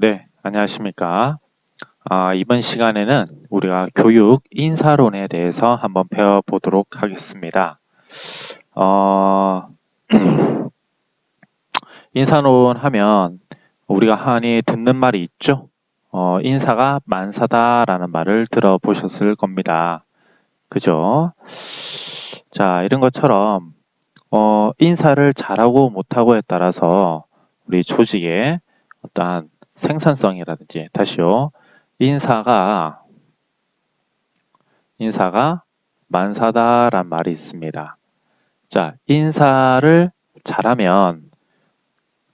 네, 안녕하십니까. 이번 시간에는 우리가 교육 인사론에 대해서 한번 배워보도록 하겠습니다. 인사론 하면 우리가 흔히 듣는 말이 있죠. 인사가 만사다라는 말을 들어보셨을 겁니다. 그죠? 자, 이런 것처럼 인사를 잘하고 못하고에 따라서 우리 조직의 어떠한 생산성이라든지, 다시요. 인사가 만사다란 말이 있습니다. 자, 인사를 잘하면,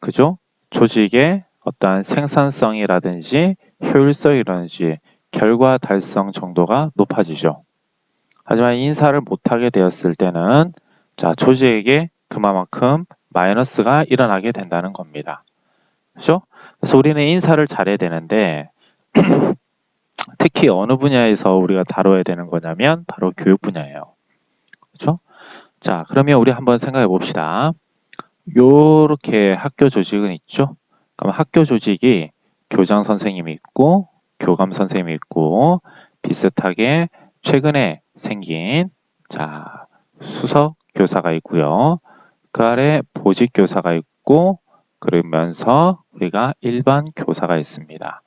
그죠? 조직의 어떠한 생산성이라든지 효율성이라든지 결과 달성 정도가 높아지죠. 하지만 인사를 못하게 되었을 때는 자, 조직에게 그만큼 마이너스가 일어나게 된다는 겁니다. 그죠? 그래서 우리는 인사를 잘해야 되는데 특히 어느 분야에서 우리가 다뤄야 되는 거냐면 바로 교육 분야예요. 그렇죠? 자, 그러면 우리 한번 생각해 봅시다. 요렇게 학교 조직은 있죠? 그럼 학교 조직이 교장 선생님이 있고 교감 선생님이 있고 비슷하게 최근에 생긴 자, 수석 교사가 있고요. 그 아래 보직 교사가 있고 그러면서 우리가 일반 교사가 있습니다.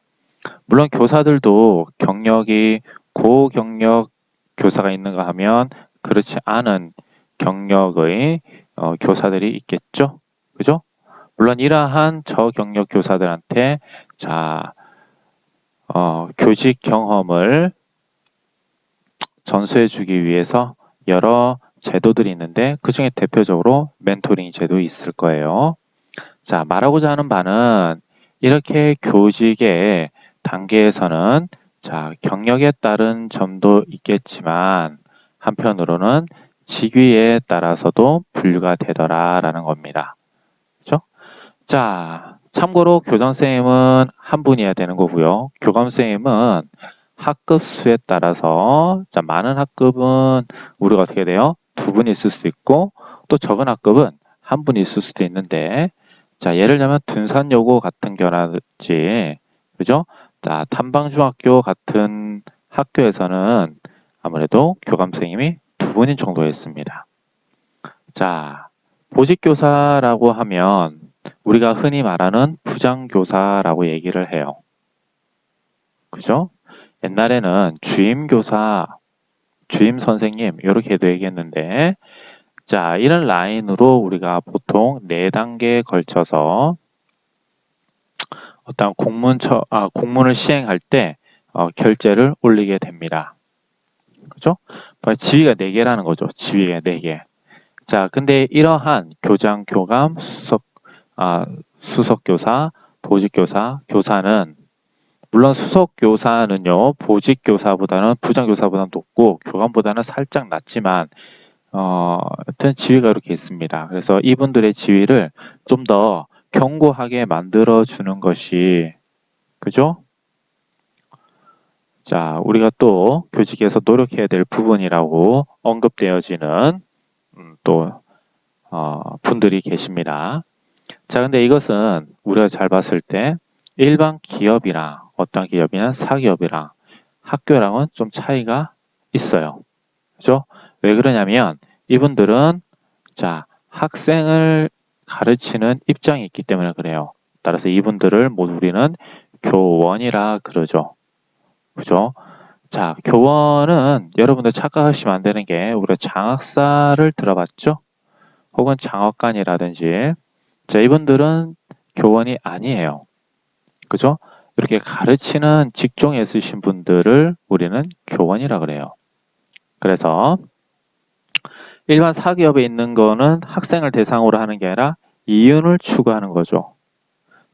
물론 교사들도 경력이 고경력 교사가 있는가 하면 그렇지 않은 경력의 교사들이 있겠죠. 그죠? 물론 이러한 저경력 교사들한테 자, 교직 경험을 전수해 주기 위해서 여러 제도들이 있는데 그 중에 대표적으로 멘토링 제도 있을 거예요. 자, 말하고자 하는 바는 이렇게 교직의 단계에서는 자, 경력에 따른 점도 있겠지만 한편으로는 직위에 따라서도 분류가 되더라라는 겁니다. 그죠? 자, 참고로 교장선생님은 한 분이어야 되는 거고요. 교감선생님은 학급 수에 따라서 자, 많은 학급은 우리가 어떻게 돼요? 두 분이 있을 수도 있고 또 적은 학급은 한 분이 있을 수도 있는데 자, 예를 들면 둔산여고 같은 경우라든지 그죠? 자, 탐방중학교 같은 학교에서는 아무래도 교감선생님이 두 분인 정도였습니다. 자, 보직교사라고 하면 우리가 흔히 말하는 부장교사라고 얘기를 해요. 그죠? 옛날에는 주임교사, 주임선생님 이렇게도 얘기했는데 자, 이런 라인으로 우리가 보통 4단계에 걸쳐서 어떤 공문을 시행할 때 결제를 올리게 됩니다. 그죠? 지위가 4개라는 거죠. 지위가 4개. 자, 근데 이러한 교장, 교감, 수석교사, 보직교사, 교사는 물론 수석교사는요, 보직교사보다는 부장교사보다는 높고 교감보다는 살짝 낮지만 하여튼 지위가 이렇게 있습니다. 그래서 이분들의 지위를 좀 더 견고하게 만들어주는 것이 그죠? 자, 우리가 또 교직에서 노력해야 될 부분이라고 언급되어지는 분들이 계십니다. 자, 근데 이것은 우리가 잘 봤을 때 일반 기업이랑 어떤 기업이나 사기업이랑 학교랑은 좀 차이가 있어요. 그죠? 왜 그러냐면 이분들은 자, 학생을 가르치는 입장이 있기 때문에 그래요. 따라서 이분들을 모두 우리는 교원이라 그러죠. 그죠? 자, 교원은 여러분들 착각하시면 안 되는 게 우리가 장학사를 들어봤죠? 혹은 장학관이라든지 자, 이분들은 교원이 아니에요. 그죠? 이렇게 가르치는 직종에 있으신 분들을 우리는 교원이라 그래요. 그래서 일반 사기업에 있는 거는 학생을 대상으로 하는 게 아니라 이윤을 추구하는 거죠.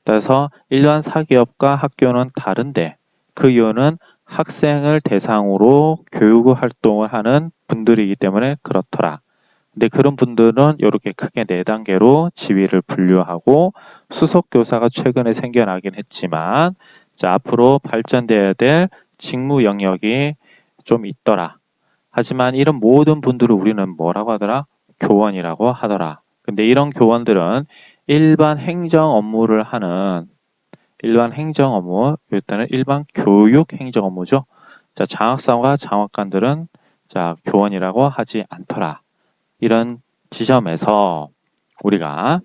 그래서 일반 사기업과 학교는 다른데 그 이유는 학생을 대상으로 교육 활동을 하는 분들이기 때문에 그렇더라. 근데 그런 분들은 이렇게 크게 4단계로 지위를 분류하고 수석교사가 최근에 생겨나긴 했지만 자, 앞으로 발전돼야 될 직무 영역이 좀 있더라. 하지만 이런 모든 분들을 우리는 뭐라고 하더라? 교원이라고 하더라. 근데 이런 교원들은 일반 행정 업무를 하는 일반 행정 업무, 이때는 일반 교육 행정 업무죠. 자, 장학사와 장학관들은 자, 교원이라고 하지 않더라. 이런 지점에서 우리가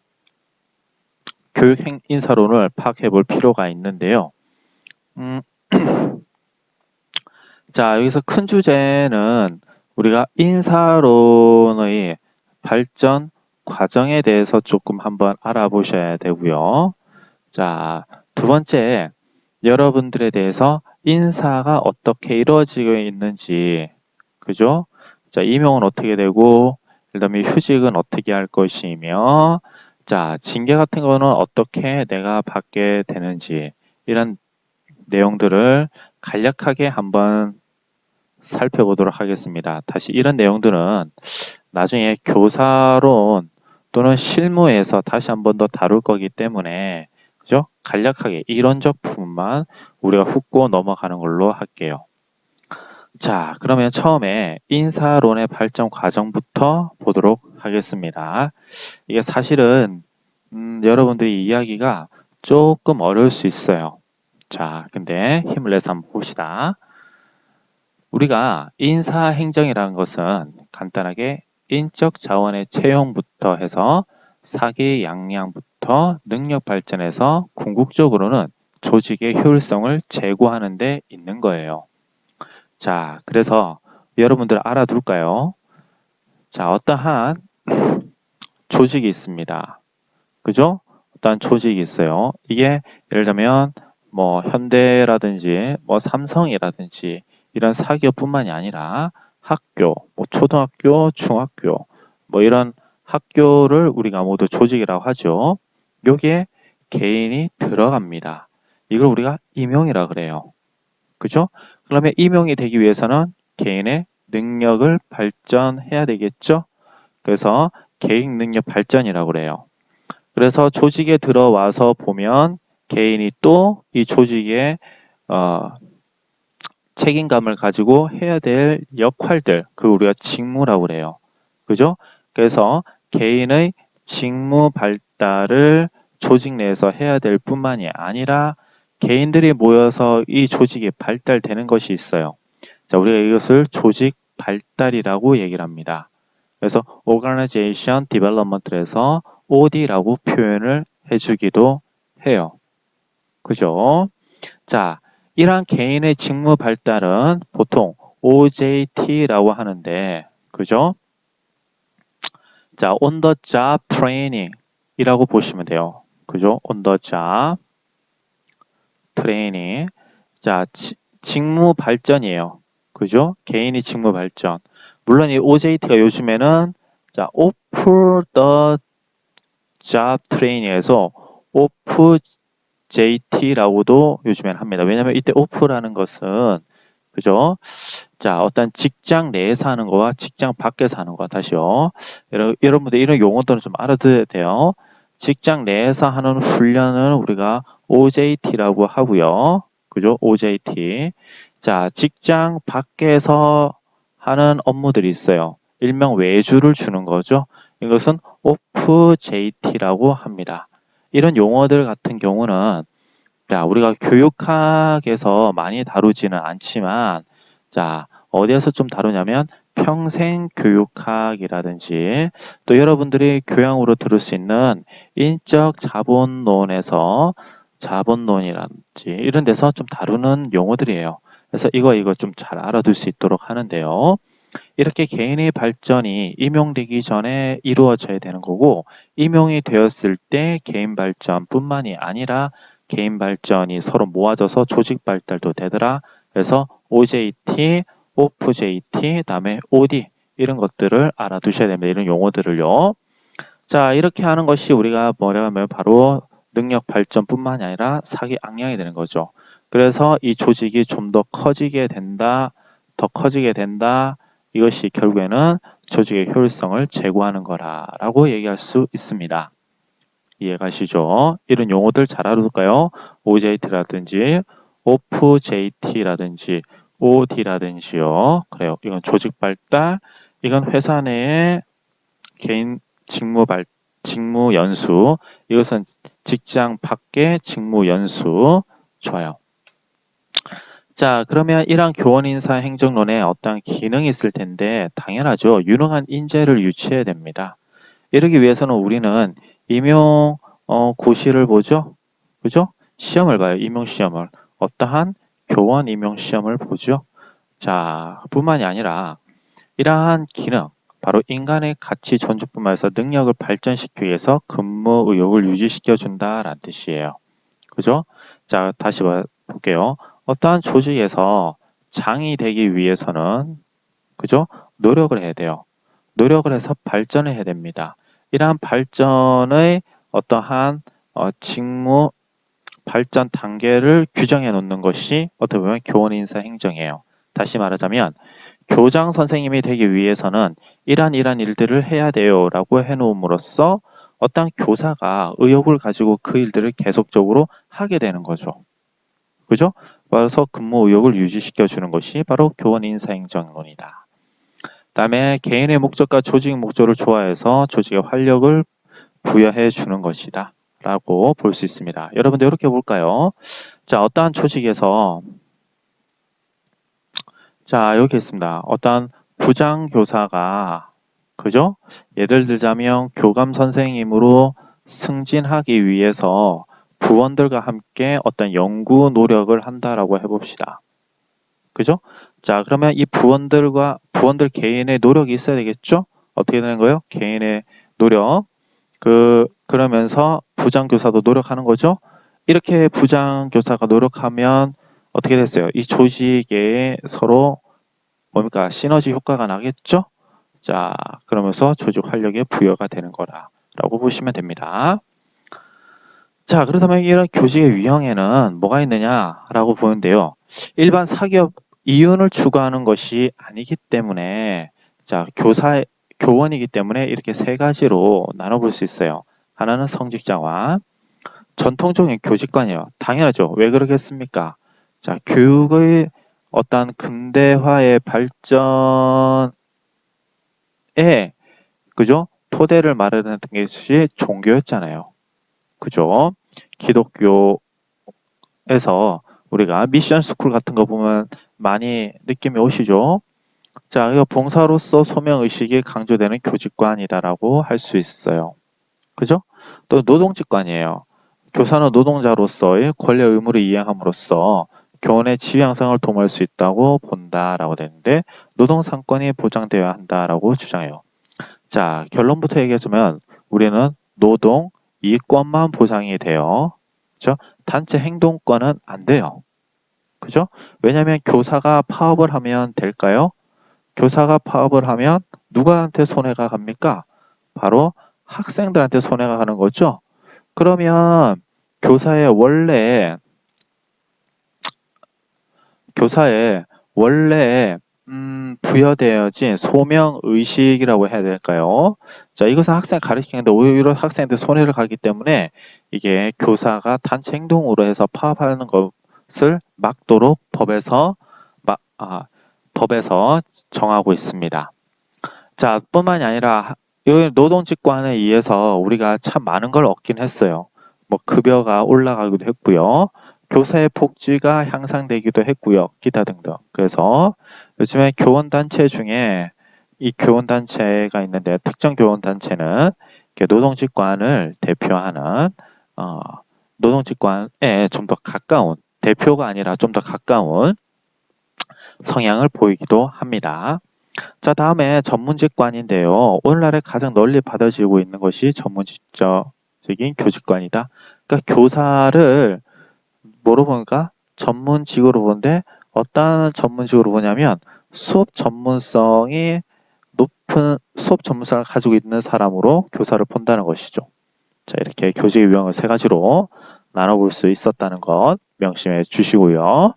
교육 인사론을 파악해 볼 필요가 있는데요. 자, 여기서 큰 주제는 우리가 인사론의 발전 과정에 대해서 조금 한번 알아보셔야 되고요. 자, 두 번째, 여러분들에 대해서 인사가 어떻게 이루어지고 있는지, 그죠? 자, 임용은 어떻게 되고, 그다음에 휴직은 어떻게 할 것이며, 자, 징계 같은 거는 어떻게 내가 받게 되는지, 이런 내용들을 간략하게 한번 살펴보도록 하겠습니다. 다시 이런 내용들은 나중에 교사론 또는 실무에서 다시 한번 더 다룰 거기 때문에 그죠? 간략하게 이론적 부분만 우리가 훑고 넘어가는 걸로 할게요. 자, 그러면 처음에 인사론의 발전 과정부터 보도록 하겠습니다. 이게 사실은 여러분들이 이야기가 조금 어려울 수 있어요. 자, 근데 힘을 내서 한번 봅시다. 우리가 인사행정이라는 것은 간단하게 인적 자원의 채용부터 해서 사기 양양부터 능력 발전에서 궁극적으로는 조직의 효율성을 제고하는 데 있는 거예요. 자, 그래서 여러분들 알아둘까요? 자, 어떠한 조직이 있습니다. 그죠? 어떠한 조직이 있어요. 이게 예를 들면 뭐 현대라든지 뭐 삼성이라든지 이런 사기업뿐만이 아니라 학교, 뭐 초등학교, 중학교 뭐 이런 학교를 우리가 모두 조직이라고 하죠. 여기에 개인이 들어갑니다. 이걸 우리가 임용이라 그래요. 그죠? 그러면 임용이 되기 위해서는 개인의 능력을 발전해야 되겠죠? 그래서 개인 능력 발전이라고 그래요. 그래서 조직에 들어와서 보면 개인이 또 이 조직에 책임감을 가지고 해야 될 역할들, 그 우리가 직무라고 그래요. 그죠? 그래서 개인의 직무 발달을 조직 내에서 해야 될 뿐만이 아니라 개인들이 모여서 이 조직이 발달되는 것이 있어요. 자, 우리가 이것을 조직 발달이라고 얘기를 합니다. 그래서 Organization Development에서 OD라고 표현을 해주기도 해요. 그죠? 자, 이러한 개인의 직무 발달은 보통 OJT라고 하는데, 그죠? 자, On the Job Training 이라고 보시면 돼요. 그죠? On the Job Training. 자, 직무 발전이에요. 그죠? 개인이 직무 발전. 물론 이 OJT가 요즘에는 자, Off the Job Training에서 Off JT라고도 요즘에는 합니다. 왜냐하면 이때 오프라는 것은 그죠? 자, 어떤 직장 내에서 하는 거와 직장 밖에서 하는 거 다시요. 여러분들 이런 용어들은 좀 알아둬야 돼요. 직장 내에서 하는 훈련은 우리가 OJT라고 하고요. 그죠? OJT. 자, 직장 밖에서 하는 업무들이 있어요. 일명 외주를 주는 거죠. 이것은 오프 JT라고 합니다. 이런 용어들 같은 경우는 자, 우리가 교육학에서 많이 다루지는 않지만 자, 어디에서 좀 다루냐면 평생교육학이라든지 또 여러분들이 교양으로 들을 수 있는 인적 자본론에서 자본론이라든지 이런 데서 좀 다루는 용어들이에요. 그래서 이거 좀 잘 알아둘 수 있도록 하는데요. 이렇게 개인의 발전이 임용되기 전에 이루어져야 되는 거고 임용이 되었을 때 개인 발전뿐만이 아니라 개인 발전이 서로 모아져서 조직 발달도 되더라. 그래서 OJT, OFJT, 다음에 OD 이런 것들을 알아두셔야 됩니다. 이런 용어들을요. 자, 이렇게 하는 것이 우리가 뭐라 하면 바로 능력 발전뿐만이 아니라 사기 악량이 되는 거죠. 그래서 이 조직이 좀 더 커지게 된다, 더 커지게 된다. 이것이 결국에는 조직의 효율성을 제고하는 거라고 얘기할 수 있습니다. 이해가시죠? 이런 용어들 잘 알아둘까요? OJT라든지 OFJT라든지 OD라든지요. 그래요. 이건 조직 발달, 이건 회사 내의 개인 직무 직무 연수. 이것은 직장 밖의 직무 연수. 좋아요. 자, 그러면 이러한 교원 인사 행정론에 어떤 기능이 있을 텐데 당연하죠. 유능한 인재를 유치해야 됩니다. 이러기 위해서는 우리는 임용 고시를 보죠. 그죠? 시험을 봐요. 임용 시험을. 어떠한 교원 임용 시험을 보죠. 자, 뿐만이 아니라 이러한 기능, 바로 인간의 가치 존중뿐만 아니라 능력을 발전시키기 위해서 근무 의욕을 유지시켜 준다라는 뜻이에요. 그죠? 자, 다시 볼게요. 어떠한 조직에서 장이 되기 위해서는 그죠? 노력을 해야 돼요. 노력을 해서 발전을 해야 됩니다. 이러한 발전의 어떠한 직무 발전 단계를 규정해 놓는 것이 어떻게 보면 교원 인사 행정이에요. 다시 말하자면 교장 선생님이 되기 위해서는 이러한 일들을 해야 돼요 라고 해놓음으로써 어떤 교사가 의욕을 가지고 그 일들을 계속적으로 하게 되는 거죠. 그죠? 그래서 근무 의욕을 유지시켜 주는 것이 바로 교원 인사 행정론이다. 다음에 개인의 목적과 조직 목적을 조화해서 조직의 활력을 부여해 주는 것이다 라고 볼 수 있습니다. 여러분들 이렇게 볼까요? 자, 어떠한 조직에서 자, 여기 있습니다. 어떠한 부장교사가 그죠? 예를 들자면 교감 선생님으로 승진하기 위해서 부원들과 함께 어떤 연구 노력을 한다라고 해봅시다. 그죠? 자, 그러면 이 부원들 개인의 노력이 있어야 되겠죠? 어떻게 되는 거예요? 개인의 노력. 그러면서 부장교사도 노력하는 거죠? 이렇게 부장교사가 노력하면 어떻게 됐어요? 이 조직에 서로 뭡니까? 시너지 효과가 나겠죠? 자, 그러면서 조직 활력에 부여가 되는 거라고 보시면 됩니다. 자, 그렇다면 이런 교직의 유형에는 뭐가 있느냐라고 보는데요. 일반 사기업 이윤을 추구하는 것이 아니기 때문에 자, 교원이기 때문에 이렇게 세 가지로 나눠볼 수 있어요. 하나는 성직자와 전통적인 교직관이에요. 당연하죠. 왜 그러겠습니까? 자, 교육의 어떤 근대화의 발전에 그죠? 토대를 마련했던 것이 종교였잖아요. 그죠? 기독교에서 우리가 미션 스쿨 같은 거 보면 많이 느낌이 오시죠? 자, 이거 봉사로서 소명의식이 강조되는 교직관이다라고 할 수 있어요. 그죠? 또 노동직관이에요. 교사는 노동자로서의 권리 의무를 이행함으로써 교원의 지위 향상을 도모할 수 있다고 본다라고 되는데 노동상권이 보장되어야 한다라고 주장해요. 자, 결론부터 얘기하자면 우리는 노동 이권만 보장이 돼요. 그죠? 단체 행동권은 안 돼요. 그죠? 왜냐하면 교사가 파업을 하면 될까요? 교사가 파업을 하면 누구한테 손해가 갑니까? 바로 학생들한테 손해가 가는 거죠. 그러면 교사의 원래 부여되어진 소명의식이라고 해야 될까요? 자, 이것은 학생 가르치는데 오히려 학생한테 손해를 가기 때문에 이게 교사가 단체 행동으로 해서 파업하는 것을 막도록 법에서 정하고 있습니다. 자, 뿐만이 아니라 이 노동직관에 의해서 우리가 참 많은 걸 얻긴 했어요. 뭐 급여가 올라가기도 했고요. 교사의 복지가 향상되기도 했고요. 기타 등등. 그래서 요즘에 교원단체 중에 이 교원단체가 있는데 특정 교원단체는 노동직관을 대표하는 노동직관에 좀 더 가까운 대표가 아니라 좀 더 가까운 성향을 보이기도 합니다. 자, 다음에 전문직관인데요. 오늘날에 가장 널리 받아지고 있는 것이 전문직적인 교직관이다. 그러니까 교사를 뭐로 보니까 전문직으로 보는데 어떤 전문직으로 보냐면 수업 전문성을 가지고 있는 사람으로 교사를 본다는 것이죠. 자, 이렇게 교직의 유형을 세 가지로 나눠볼 수 있었다는 것 명심해 주시고요.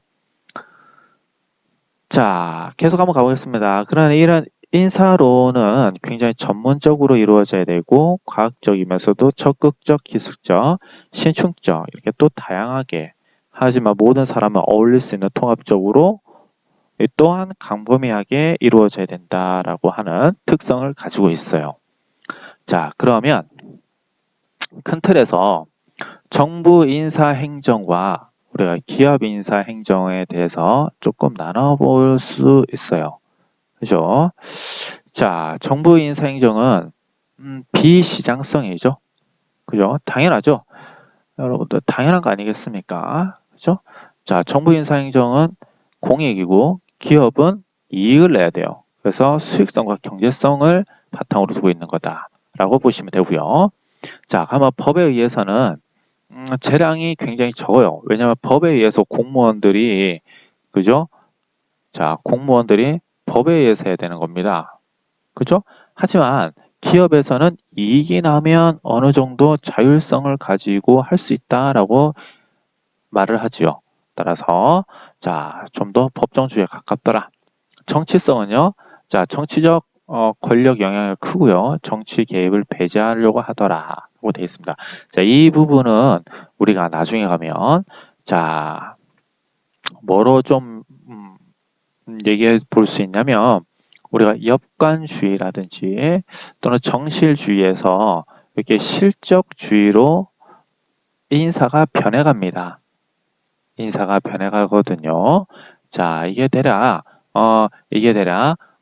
자, 계속 한번 가보겠습니다. 그러나 이런 인사론은 굉장히 전문적으로 이루어져야 되고 과학적이면서도 적극적, 기술적, 신축적 이렇게 또 다양하게 하지만 모든 사람은 어울릴 수 있는 통합적으로 또한 광범위하게 이루어져야 된다라고 하는 특성을 가지고 있어요. 자, 그러면 큰 틀에서 정부 인사 행정과 우리가 기업 인사 행정에 대해서 조금 나눠볼 수 있어요. 그죠? 자, 정부 인사 행정은 비시장성이죠. 그죠? 당연하죠. 여러분들 당연한 거 아니겠습니까? 그죠? 자, 정부 인사 행정은 공익이고 기업은 이익을 내야 돼요. 그래서 수익성과 경제성을 바탕으로 두고 있는 거다라고 보시면 되고요. 자, 그러면 법에 의해서는 재량이 굉장히 적어요. 왜냐하면 법에 의해서 공무원들이 그죠? 자, 공무원들이 법에 의해서 해야 되는 겁니다. 그죠? 하지만 기업에서는 이익이 나면 어느 정도 자율성을 가지고 할 수 있다라고 말을 하지요. 따라서 자, 좀 더 법정주의에 가깝더라. 정치성은요. 자, 정치적 권력 영향이 크고요. 정치 개입을 배제하려고 하더라라고 되어 있습니다. 자, 이 부분은 우리가 나중에 가면 자, 뭐로 좀 얘기해 볼 수 있냐면 우리가 역관주의라든지 또는 정실주의에서 이렇게 실적주의로 인사가 변해갑니다. 인사가 변해가거든요. 자, 이게 대략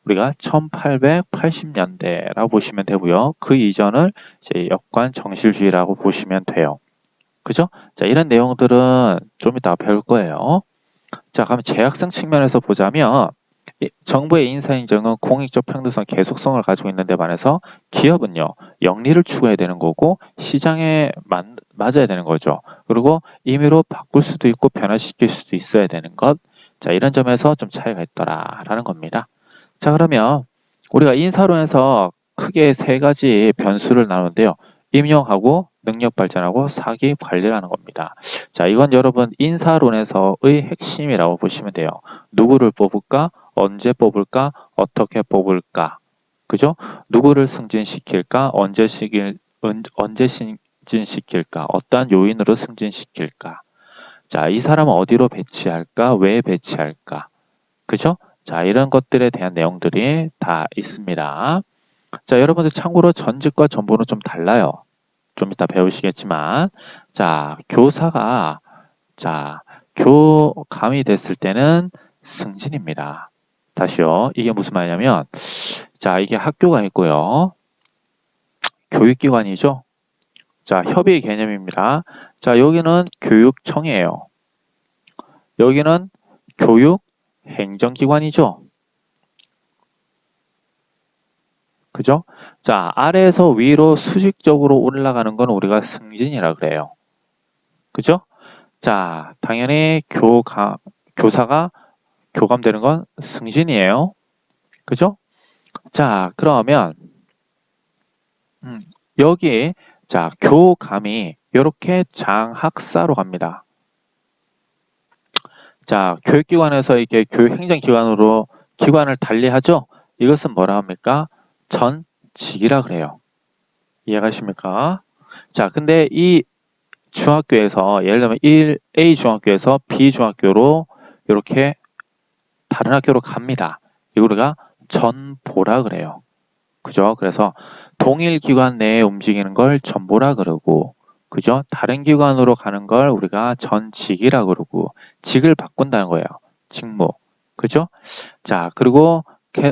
우리가 1880년대라고 보시면 되고요. 그 이전을 이제 역관 정실주의라고 보시면 돼요. 그죠? 자, 이런 내용들은 좀 이따 배울 거예요. 자, 그럼 제약성 측면에서 보자면 정부의 인사행정은 공익적 평등성, 계속성을 가지고 있는 데 반해서 기업은요, 영리를 추구해야 되는 거고 시장에 맞아야 되는 거죠. 그리고 임의로 바꿀 수도 있고 변화시킬 수도 있어야 되는 것. 자, 이런 점에서 좀 차이가 있더라라는 겁니다. 자, 그러면 우리가 인사론에서 크게 세 가지 변수를 나누는데요. 임용하고 능력 발전하고 사기 관리라는 겁니다. 자, 이건 여러분 인사론에서의 핵심이라고 보시면 돼요. 누구를 뽑을까? 언제 뽑을까? 어떻게 뽑을까? 그죠? 누구를 승진시킬까? 언제 승진시킬까? 어떠한 요인으로 승진시킬까? 자, 이 사람은 어디로 배치할까? 왜 배치할까? 그죠? 자, 이런 것들에 대한 내용들이 다 있습니다. 자, 여러분들 참고로 전직과 전보는 좀 달라요. 좀 이따 배우시겠지만, 자, 교감이 됐을 때는 승진입니다. 다시요. 이게 무슨 말이냐면, 자, 이게 학교가 있고요. 교육기관이죠. 자, 협의 개념입니다. 자, 여기는 교육청이에요. 여기는 교육행정기관이죠. 그죠? 자, 아래에서 위로 수직적으로 올라가는 건 우리가 승진이라 그래요. 그죠? 자, 당연히 교사가 교감되는 건 승진이에요. 그죠? 자, 그러면 여기 자, 교감이 이렇게 장학사로 갑니다. 자, 교육기관에서 이게 교육행정기관으로 기관을 달리하죠? 이것은 뭐라 합니까? 전직이라 그래요. 이해가십니까? 자, 근데 이 중학교에서 예를 들면 A 중학교에서 B 중학교로 이렇게 다른 학교로 갑니다. 이걸 우리가 전보라 그래요. 그죠? 그래서 동일 기관 내에 움직이는 걸 전보라 그러고, 그죠? 다른 기관으로 가는 걸 우리가 전직이라 그러고, 직을 바꾼다는 거예요. 직무. 그죠? 자, 그리고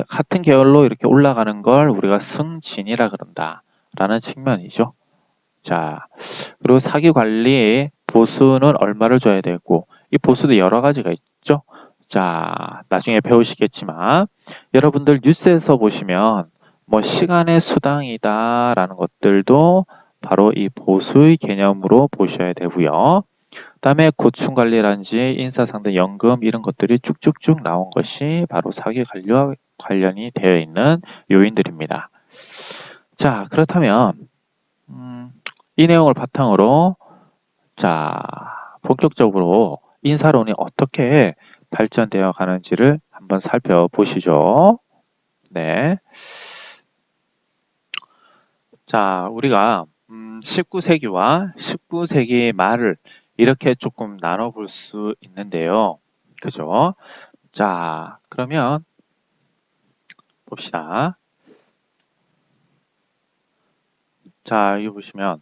같은 계열로 이렇게 올라가는 걸 우리가 승진이라 그런다. 라는 측면이죠. 자, 그리고 사기 관리의 보수는 얼마를 줘야 되고, 이 보수도 여러 가지가 있죠. 자, 나중에 배우시겠지만, 여러분들 뉴스에서 보시면, 뭐, 시간의 수당이다라는 것들도 바로 이 보수의 개념으로 보셔야 되고요. 그다음에 고충관리라든지 인사상대 연금 이런 것들이 쭉쭉쭉 나온 것이 바로 사기 관련이 되어 있는 요인들입니다. 자, 그렇다면 이 내용을 바탕으로 자, 본격적으로 인사론이 어떻게 발전되어 가는지를 한번 살펴보시죠. 네. 자, 우리가 19세기와 19세기 말을 이렇게 조금 나눠볼 수 있는데요. 그죠? 자, 그러면 봅시다. 자, 여기 보시면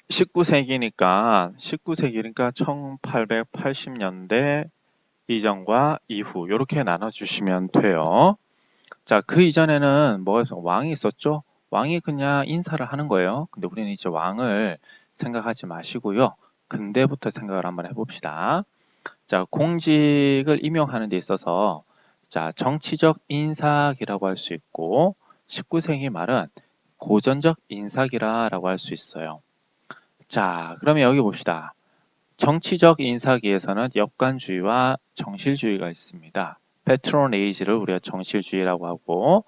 19세기니까 1880년대 이전과 이후 이렇게 나눠주시면 돼요. 자, 그 이전에는 왕이 있었죠? 왕이 그냥 인사를 하는 거예요. 근데 우리는 이제 왕을 생각하지 마시고요. 근대부터 생각을 한번 해봅시다. 자, 공직을 임용하는 데 있어서 자, 정치적 인사기라고 할 수 있고 19세기 말은 고전적 인사기라고 할 수 있어요. 자, 그러면 여기 봅시다. 정치적 인사기에서는 역관주의와 정실주의가 있습니다. 패트로네이지를 우리가 정실주의라고 하고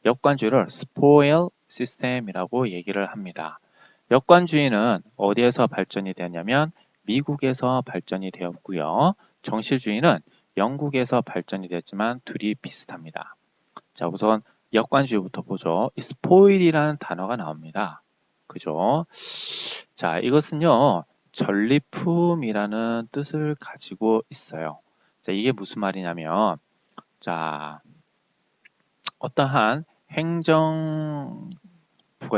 역관주의를 spoil system이라고 얘기를 합니다. 역관주의는 어디에서 발전이 되었냐면 미국에서 발전이 되었고요. 정실주의는 영국에서 발전이 됐지만 둘이 비슷합니다. 자, 우선 역관주의부터 보죠. 이 spoil이라는 단어가 나옵니다. 그죠? 자, 이것은요. 전리품이라는 뜻을 가지고 있어요. 자, 이게 무슨 말이냐면 자, 어떠한 행정부가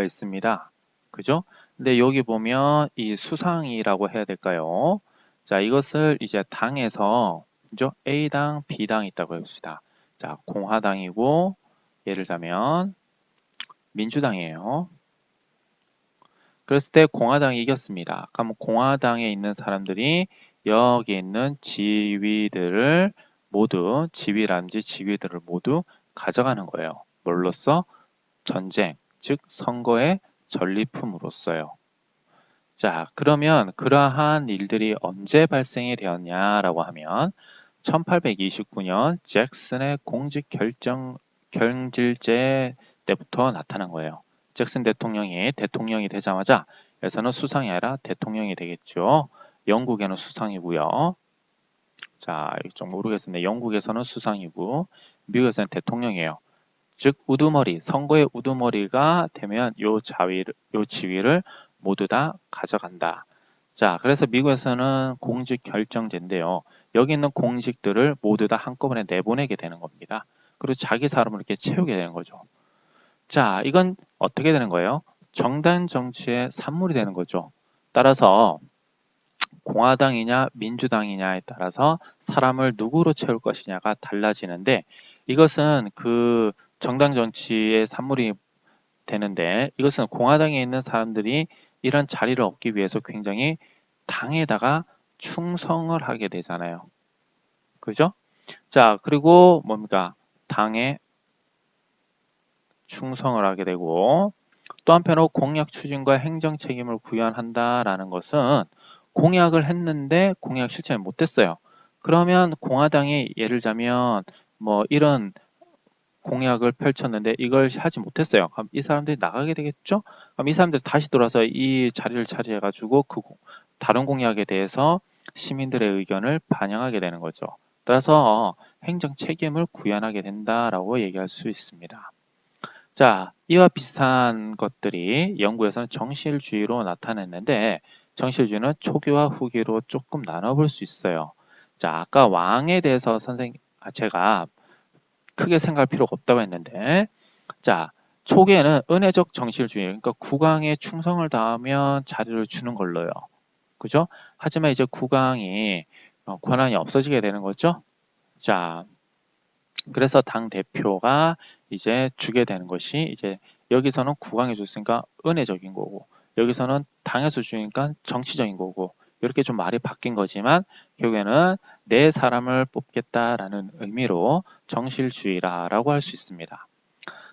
있습니다. 그죠? 근데 여기 보면 이 수상이라고 해야 될까요? 자, 이것을 이제 당에서 그죠? A당, B당이 있다고 해봅시다. 자, 공화당이고 예를 들면 민주당이에요. 그랬을 때 공화당이 이겼습니다. 그럼 공화당에 있는 사람들이 여기 있는 지위들을 모두 지위들을 모두 가져가는 거예요. 뭘로써? 전쟁, 즉 선거의 전리품으로써요. 자, 그러면 그러한 일들이 언제 발생이 되었냐라고 하면 1829년 잭슨의 공직 경질제 때부터 나타난 거예요. 잭슨 대통령이 되자마자 여기서는 수상이 아니라 대통령이 되겠죠. 영국에는 수상이고요. 자, 좀 모르겠습니다. 영국에서는 수상이고 미국에서는 대통령이에요. 즉 우두머리, 선거의 우두머리가 되면 요 지위를 모두 다 가져간다. 자, 그래서 미국에서는 공직 결정제인데요. 여기 있는 공직들을 모두 다 한꺼번에 내보내게 되는 겁니다. 그리고 자기 사람을 이렇게 채우게 되는 거죠. 자, 이건 어떻게 되는 거예요? 정당 정치의 산물이 되는 거죠. 따라서 공화당이냐 민주당이냐에 따라서 사람을 누구로 채울 것이냐가 달라지는데 이것은 그 정당 정치의 산물이 되는데 이것은 공화당에 있는 사람들이 이런 자리를 얻기 위해서 굉장히 당에다가 충성을 하게 되잖아요. 그죠? 자, 그리고 뭡니까? 당에 충성을 하게 되고 또 한편으로 공약 추진과 행정 책임을 구현한다라는 것은 공약을 했는데 공약 실천을 못했어요. 그러면 공화당이 예를 들자면 뭐 이런 공약을 펼쳤는데 이걸 하지 못했어요. 그럼 이 사람들이 나가게 되겠죠? 그럼 이 사람들 다시 돌아서 이 자리를 차지해가지고 그 다른 공약에 대해서 시민들의 의견을 반영하게 되는 거죠. 따라서 행정 책임을 구현하게 된다라고 얘기할 수 있습니다. 자, 이와 비슷한 것들이 연구에서는 정실주의로 나타냈는데 정실주의는 초기와 후기로 조금 나눠볼 수 있어요. 자, 아까 왕에 대해서 제가 크게 생각할 필요가 없다고 했는데 자, 초기에는 은혜적 정실주의, 그러니까 국왕에 충성을 다하면 자리를 주는 걸로요. 그죠? 하지만 이제 국왕이 권한이 없어지게 되는 거죠. 자, 그래서 당 대표가 이제 주게 되는 것이 이제 여기서는 국왕이 줬으니까 은혜적인 거고 여기서는 당에서 주니까 정치적인 거고 이렇게 좀 말이 바뀐 거지만 결국에는 내 사람을 뽑겠다라는 의미로 정실주의라고 할 수 있습니다.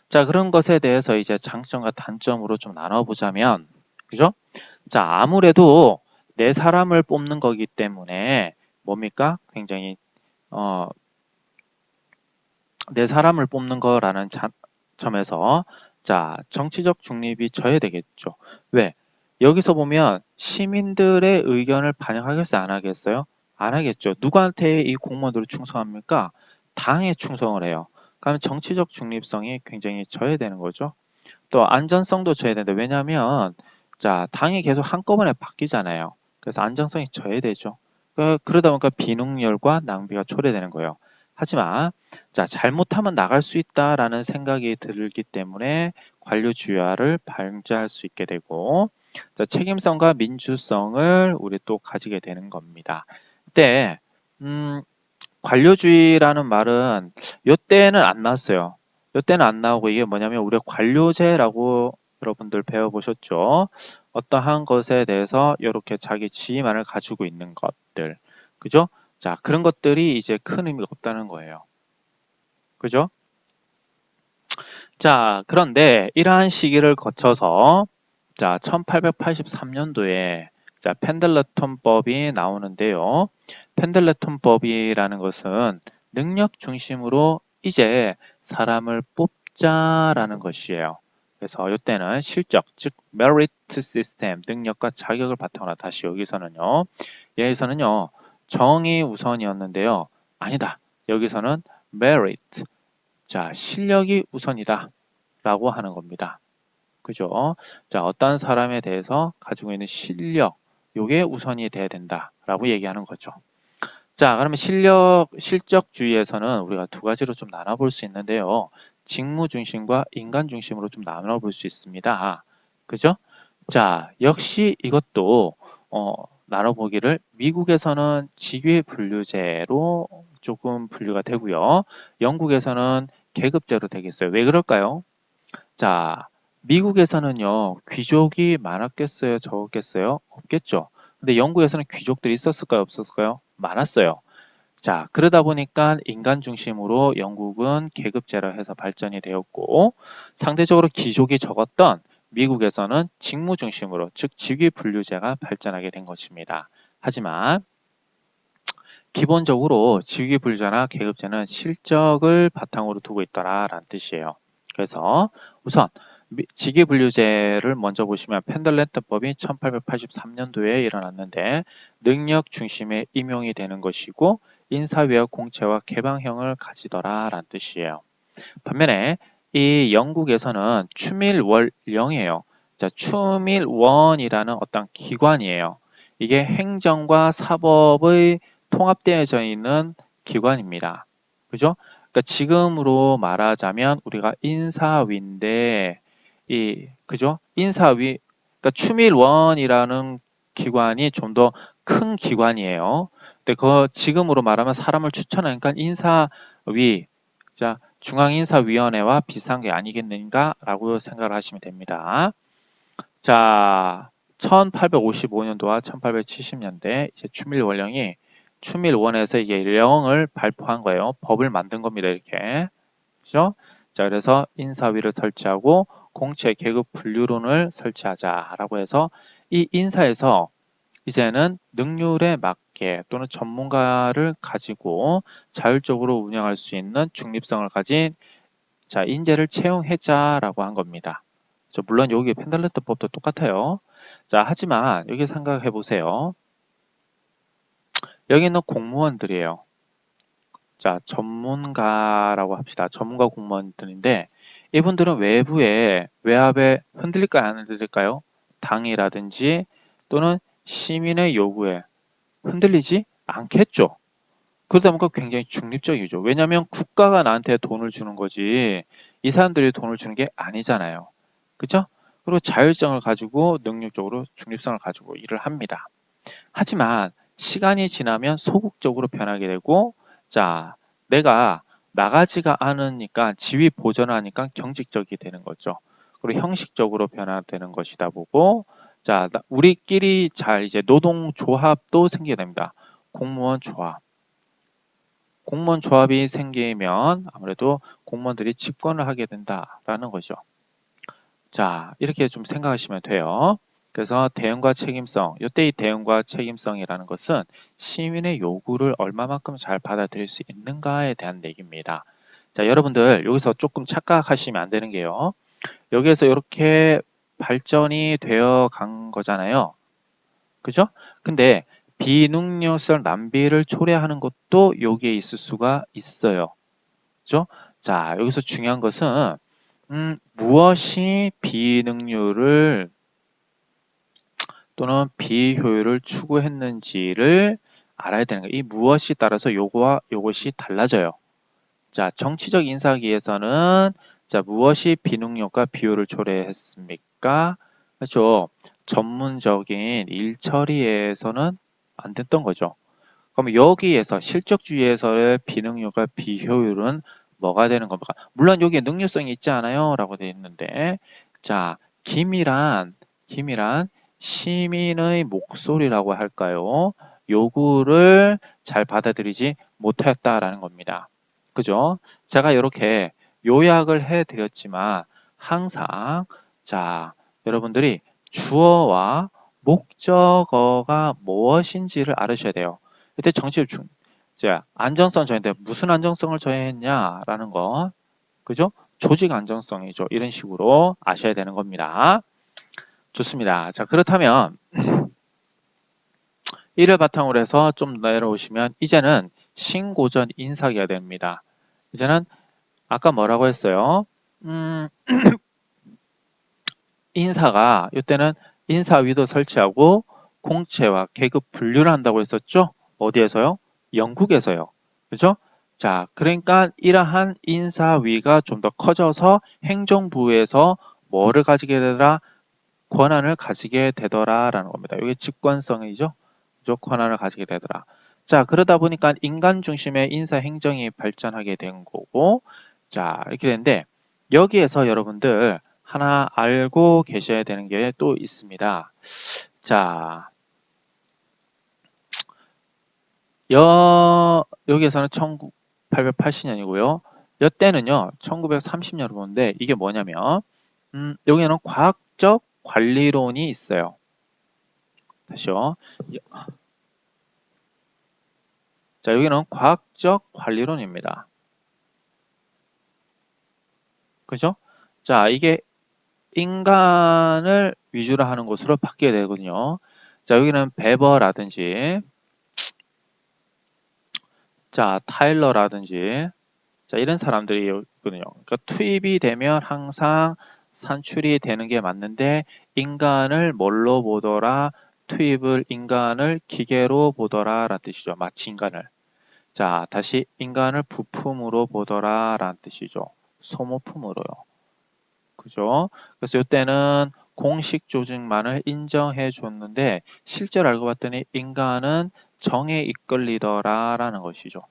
자, 그런 것에 대해서 이제 장점과 단점으로 좀 나눠보자면 그죠? 자, 아무래도 내 사람을 뽑는 거기 때문에 뭡니까? 굉장히 내 사람을 뽑는 거라는 점에서 자, 정치적 중립이 저해되겠죠. 왜? 여기서 보면 시민들의 의견을 반영하겠어요? 안 하겠어요? 안 하겠죠. 누구한테 이 공무원들을 충성합니까? 당에 충성을 해요. 그러면 정치적 중립성이 굉장히 저해되는 거죠. 또 안전성도 저해되는데 왜냐하면 자, 당이 계속 한꺼번에 바뀌잖아요. 그래서 안정성이 저해되죠. 그러다 보니까 비능률과 낭비가 초래되는 거예요. 하지만 자, 잘못하면 나갈 수 있다라는 생각이 들기 때문에 관료주의화를 방지할 수 있게 되고 자, 책임성과 민주성을 우리 또 가지게 되는 겁니다. 이때 관료주의라는 말은 요때는 안 나왔어요. 요때는 안 나오고 이게 뭐냐면 우리가 관료제라고 여러분들 배워보셨죠? 어떠한 것에 대해서 이렇게 자기 지위만을 가지고 있는 것들. 그죠? 자, 그런 것들이 이제 큰 의미가 없다는 거예요. 그죠? 자, 그런데 이러한 시기를 거쳐서 자, 1883년도에 자, 펜들러턴법이 나오는데요. 펜들러턴법이라는 것은 능력 중심으로 이제 사람을 뽑자라는 것이에요. 그래서 이때는 실적, 즉 merit system, 능력과 자격을 바탕으로 다시 여기서는요. 정의 우선이었는데요. 아니다. 여기서는 merit, 자, 실력이 우선이다 라고 하는 겁니다. 그죠? 자, 어떤 사람에 대해서 가지고 있는 실력, 요게 우선이 돼야 된다라고 얘기하는 거죠. 자, 그러면 실적주의에서는 우리가 두 가지로 좀 나눠볼 수 있는데요. 직무 중심과 인간 중심으로 좀 나눠볼 수 있습니다. 그죠? 자, 역시 이것도 나눠보기를 미국에서는 직위 분류제로 조금 분류가 되고요. 영국에서는 계급제로 되겠어요. 왜 그럴까요? 자, 미국에서는요, 귀족이 많았겠어요? 적었겠어요? 없겠죠. 근데 영국에서는 귀족들이 있었을까요? 없었을까요? 많았어요. 자, 그러다 보니까 인간 중심으로 영국은 계급제로 해서 발전이 되었고, 상대적으로 귀족이 적었던 미국에서는 직무 중심으로, 즉 직위 분류제가 발전하게 된 것입니다. 하지만 기본적으로 직위 분류제나 계급제는 실적을 바탕으로 두고 있더라라는 뜻이에요. 그래서 우선 직위분류제를 먼저 보시면 펜들레턴법이 1883년도에 일어났는데 능력 중심의 임용이 되는 것이고 인사위와 공채와 개방형을 가지더라라는 뜻이에요. 반면에 이 영국에서는 추밀월령이에요. 자, 추밀원이라는 어떤 기관이에요. 이게 행정과 사법의 통합되어져 있는 기관입니다. 그죠? 그러니까 지금으로 말하자면 우리가 인사위인데 그죠? 인사위, 그러니까 추밀원이라는 기관이 좀 더 큰 기관이에요. 근데 지금으로 말하면 사람을 추천하니까 인사위, 자, 중앙인사위원회와 비슷한 게 아니겠는가라고 생각을 하시면 됩니다. 자, 1855년도와 1870년대 이제 추밀원에서 이게 령을 발표한 거예요. 법을 만든 겁니다. 이렇게. 그죠? 자, 그래서 인사위를 설치하고 공채 계급 분류론을 설치하자라고 해서 이 인사에서 이제는 능률에 맞게 또는 전문가를 가지고 자율적으로 운영할 수 있는 중립성을 가진 자, 인재를 채용하자라고 한 겁니다. 물론 여기 펜들레턴법도 똑같아요. 자, 하지만 여기 생각해 보세요. 여기는 공무원들이에요. 자, 전문가라고 합시다. 전문가 공무원들인데 이분들은 외압에 흔들릴까요? 안 흔들릴까요? 당이라든지 또는 시민의 요구에 흔들리지 않겠죠. 그러다 보니까 굉장히 중립적이죠. 왜냐하면 국가가 나한테 돈을 주는 거지 이 사람들이 돈을 주는 게 아니잖아요. 그죠? 그리고 자율성을 가지고 능력적으로 중립성을 가지고 일을 합니다. 하지만 시간이 지나면 소극적으로 변하게 되고 자, 내가 나가지가 않으니까 지위 보전하니까 경직적이 되는 거죠. 그리고 형식적으로 변화되는 것이다 보고 자, 우리끼리 잘 이제 노동조합도 생기게 됩니다. 공무원 조합. 공무원 조합이 생기면 아무래도 공무원들이 집권을 하게 된다라는 거죠. 자, 이렇게 좀 생각하시면 돼요. 그래서 대응과 책임성, 이때 이 대응과 책임성이라는 것은 시민의 요구를 얼마만큼 잘 받아들일 수 있는가에 대한 얘기입니다. 자, 여러분들 여기서 조금 착각하시면 안 되는 게요. 여기에서 이렇게 발전이 되어 간 거잖아요. 그죠? 근데 비능력성 낭비를 초래하는 것도 여기에 있을 수가 있어요. 그죠? 자, 여기서 중요한 것은 무엇이 비능률을 또는 비효율을 추구했는지를 알아야 되는 거예요. 이 무엇이 따라서 요거와 요것이 달라져요. 자, 정치적 인사기에서는 자, 무엇이 비능력과 비효율을 초래했습니까? 그렇죠. 전문적인 일 처리에서는 안 됐던 거죠. 그럼 여기에서 실적주의에서의 비능률과 비효율은 뭐가 되는 겁니까? 물론 여기에 능률성이 있지 않아요? 라고 되어 있는데, 자, 김이란 시민의 목소리라고 할까요? 요구를 잘 받아들이지 못했다라는 겁니다. 그죠? 제가 이렇게 요약을 해드렸지만 항상 자, 여러분들이 주어와 목적어가 무엇인지를 알으셔야 돼요. 이때 정치 중, 자, 안정성 저인데 무슨 안정성을 저해했냐라는 거, 그죠? 조직 안정성이죠. 이런 식으로 아셔야 되는 겁니다. 좋습니다. 자, 그렇다면 이를 바탕으로 해서 좀 내려오시면 이제는 신고전 인사기가 됩니다. 이제는 아까 뭐라고 했어요? 인사가 이때는 인사위도 설치하고 공채와 계급 분류를 한다고 했었죠? 어디에서요? 영국에서요. 그죠? 자, 그러니까 이러한 인사위가 좀 더 커져서 행정부에서 뭐를 가지게 되더라? 권한을 가지게 되더라라는 겁니다. 이게 직권성이죠. 그죠? 권한을 가지게 되더라. 자, 그러다 보니까 인간 중심의 인사 행정이 발전하게 된 거고, 자, 이렇게 되는데 여기에서 여러분들 하나 알고 계셔야 되는 게 또 있습니다. 자, 여기에서는 1880년이고요. 여때는요, 1930년으로 보는데 이게 뭐냐면, 여기에는 과학적 관리론이 있어요. 다시요. 자, 여기는 과학적 관리론입니다. 그죠? 자, 이게 인간을 위주로 하는 곳으로 바뀌게 되거든요. 자, 여기는 베버라든지, 자, 타일러라든지, 자, 이런 사람들이 있거든요. 그러니까 투입이 되면 항상 산출이 되는 게 맞는데, 인간을 뭘로 보더라? 투입을 인간을 기계로 보더라 라는 뜻이죠. 마치 인간을. 자, 다시 인간을 부품으로 보더라 라는 뜻이죠. 소모품으로요. 그죠? 그래서 이때는 공식 조직만을 인정해 줬는데 실제로 알고 봤더니 인간은 정에 이끌리더라 라는 것이죠.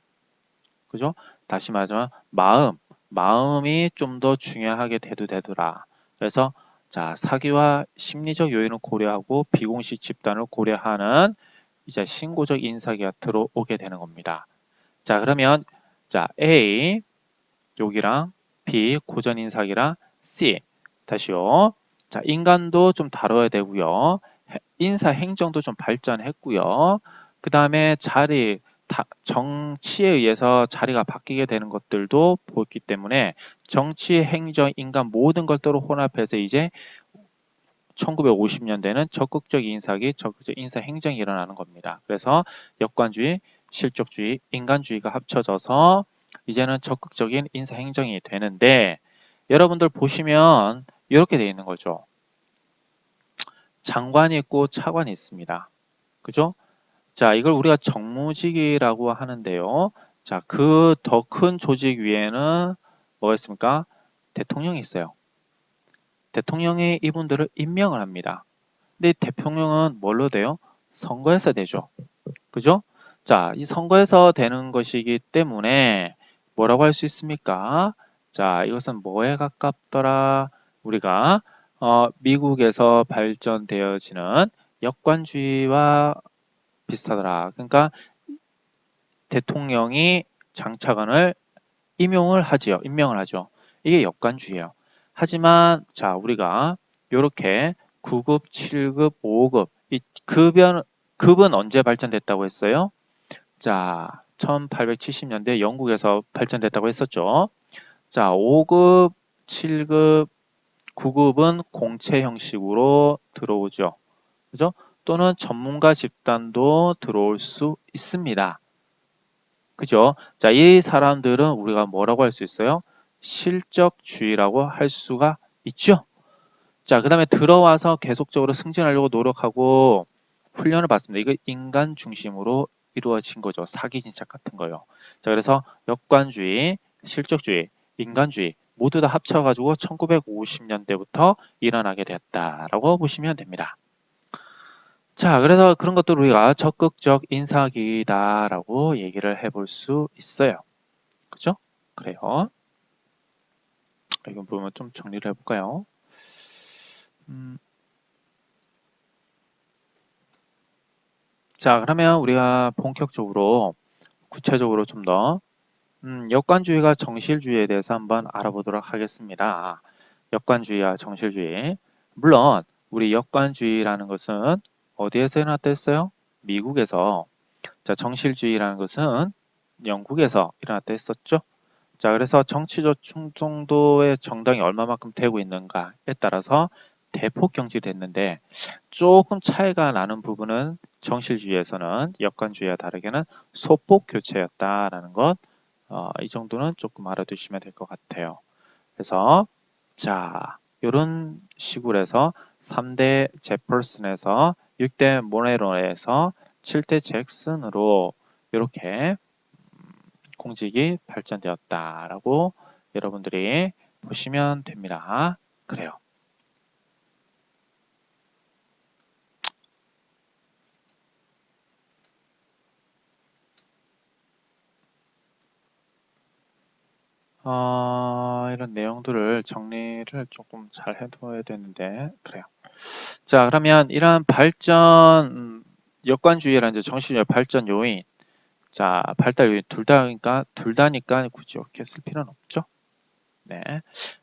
그죠? 다시 말하자면 마음이 좀 더 중요하게 되더라. 그래서 자, 사기와 심리적 요인을 고려하고 비공식 집단을 고려하는 이제 신고적 인사기가 들어오게 되는 겁니다. 자, 그러면 자, A 여기랑 B 고전 인사기랑 C 다시요. 자, 인간도 좀 다뤄야 되고요. 인사 행정도 좀 발전했고요. 그 다음에 정치에 의해서 자리가 바뀌게 되는 것들도 보였기 때문에 정치, 행정, 인간 모든 것들을 혼합해서 이제 1950년대는 적극적 인사기, 적극적 인사 행정이 일어나는 겁니다. 그래서 역관주의, 실적주의, 인간주의가 합쳐져서 이제는 적극적인 인사 행정이 되는데 여러분들 보시면 이렇게 되어 있는 거죠. 장관이 있고 차관이 있습니다. 그죠? 자, 이걸 우리가 정무직이라고 하는데요. 자, 그 더 큰 조직 위에는 뭐가 있습니까? 대통령이 있어요. 대통령이 이분들을 임명을 합니다. 근데 대통령은 뭘로 돼요? 선거에서 되죠. 그죠? 자, 이 선거에서 되는 것이기 때문에 뭐라고 할 수 있습니까? 자, 이것은 뭐에 가깝더라? 우리가 미국에서 발전되어지는 역관주의와 비슷하더라. 그러니까 대통령이 장차관을 임명을 하죠. 이게 역관주의예요. 하지만 자, 우리가 이렇게 9급, 7급, 5급 이 급은 언제 발전됐다고 했어요? 자, 1870년대 영국에서 발전됐다고 했었죠. 자, 5급, 7급, 9급은 공채 형식으로 들어오죠. 그죠? 또는 전문가 집단도 들어올 수 있습니다. 그죠? 자, 이 사람들은 우리가 뭐라고 할 수 있어요? 실적주의라고 할 수가 있죠. 자, 그 다음에 들어와서 계속적으로 승진하려고 노력하고 훈련을 받습니다. 이거 인간 중심으로 이루어진 거죠. 사기 진작 같은 거요. 자, 그래서 역관주의, 실적주의, 인간주의 모두 다 합쳐가지고 1950년대부터 일어나게 되었다라고 보시면 됩니다. 자, 그래서 그런 것들을 우리가 적극적 인사기다라고 얘기를 해볼 수 있어요. 그죠? 그래요. 이건 보면 좀 정리를 해볼까요? 자, 그러면 우리가 본격적으로 구체적으로 좀 더 역관주의가 정실주의에 대해서 한번 알아보도록 하겠습니다. 역관주의와 정실주의. 물론 우리 역관주의라는 것은 어디에서 일어났댔어요? 미국에서. 자, 정실주의라는 것은 영국에서 일어났다 했었죠. 자, 그래서 정치적 충동도의 정당이 얼마만큼 되고 있는가에 따라서 대폭 경질됐는데 조금 차이가 나는 부분은 정실주의에서는 역관주의와 다르게는 소폭 교체였다라는 것, 이 정도는 조금 알아두시면 될 것 같아요. 그래서 자, 이런 식으로 해서 3대 제퍼슨에서 6대 모네로에서 7대 잭슨으로 이렇게 공직이 발전되었다라고 여러분들이 보시면 됩니다. 그래요. 이런 내용들을 정리를 조금 잘 해둬야 되는데 그래요. 자, 그러면 이러한 발전 역관주의라는 이제 정신주의 발전 요인, 자 발달 요인 둘 다니까 굳이 이렇게 쓸 필요는 없죠. 네.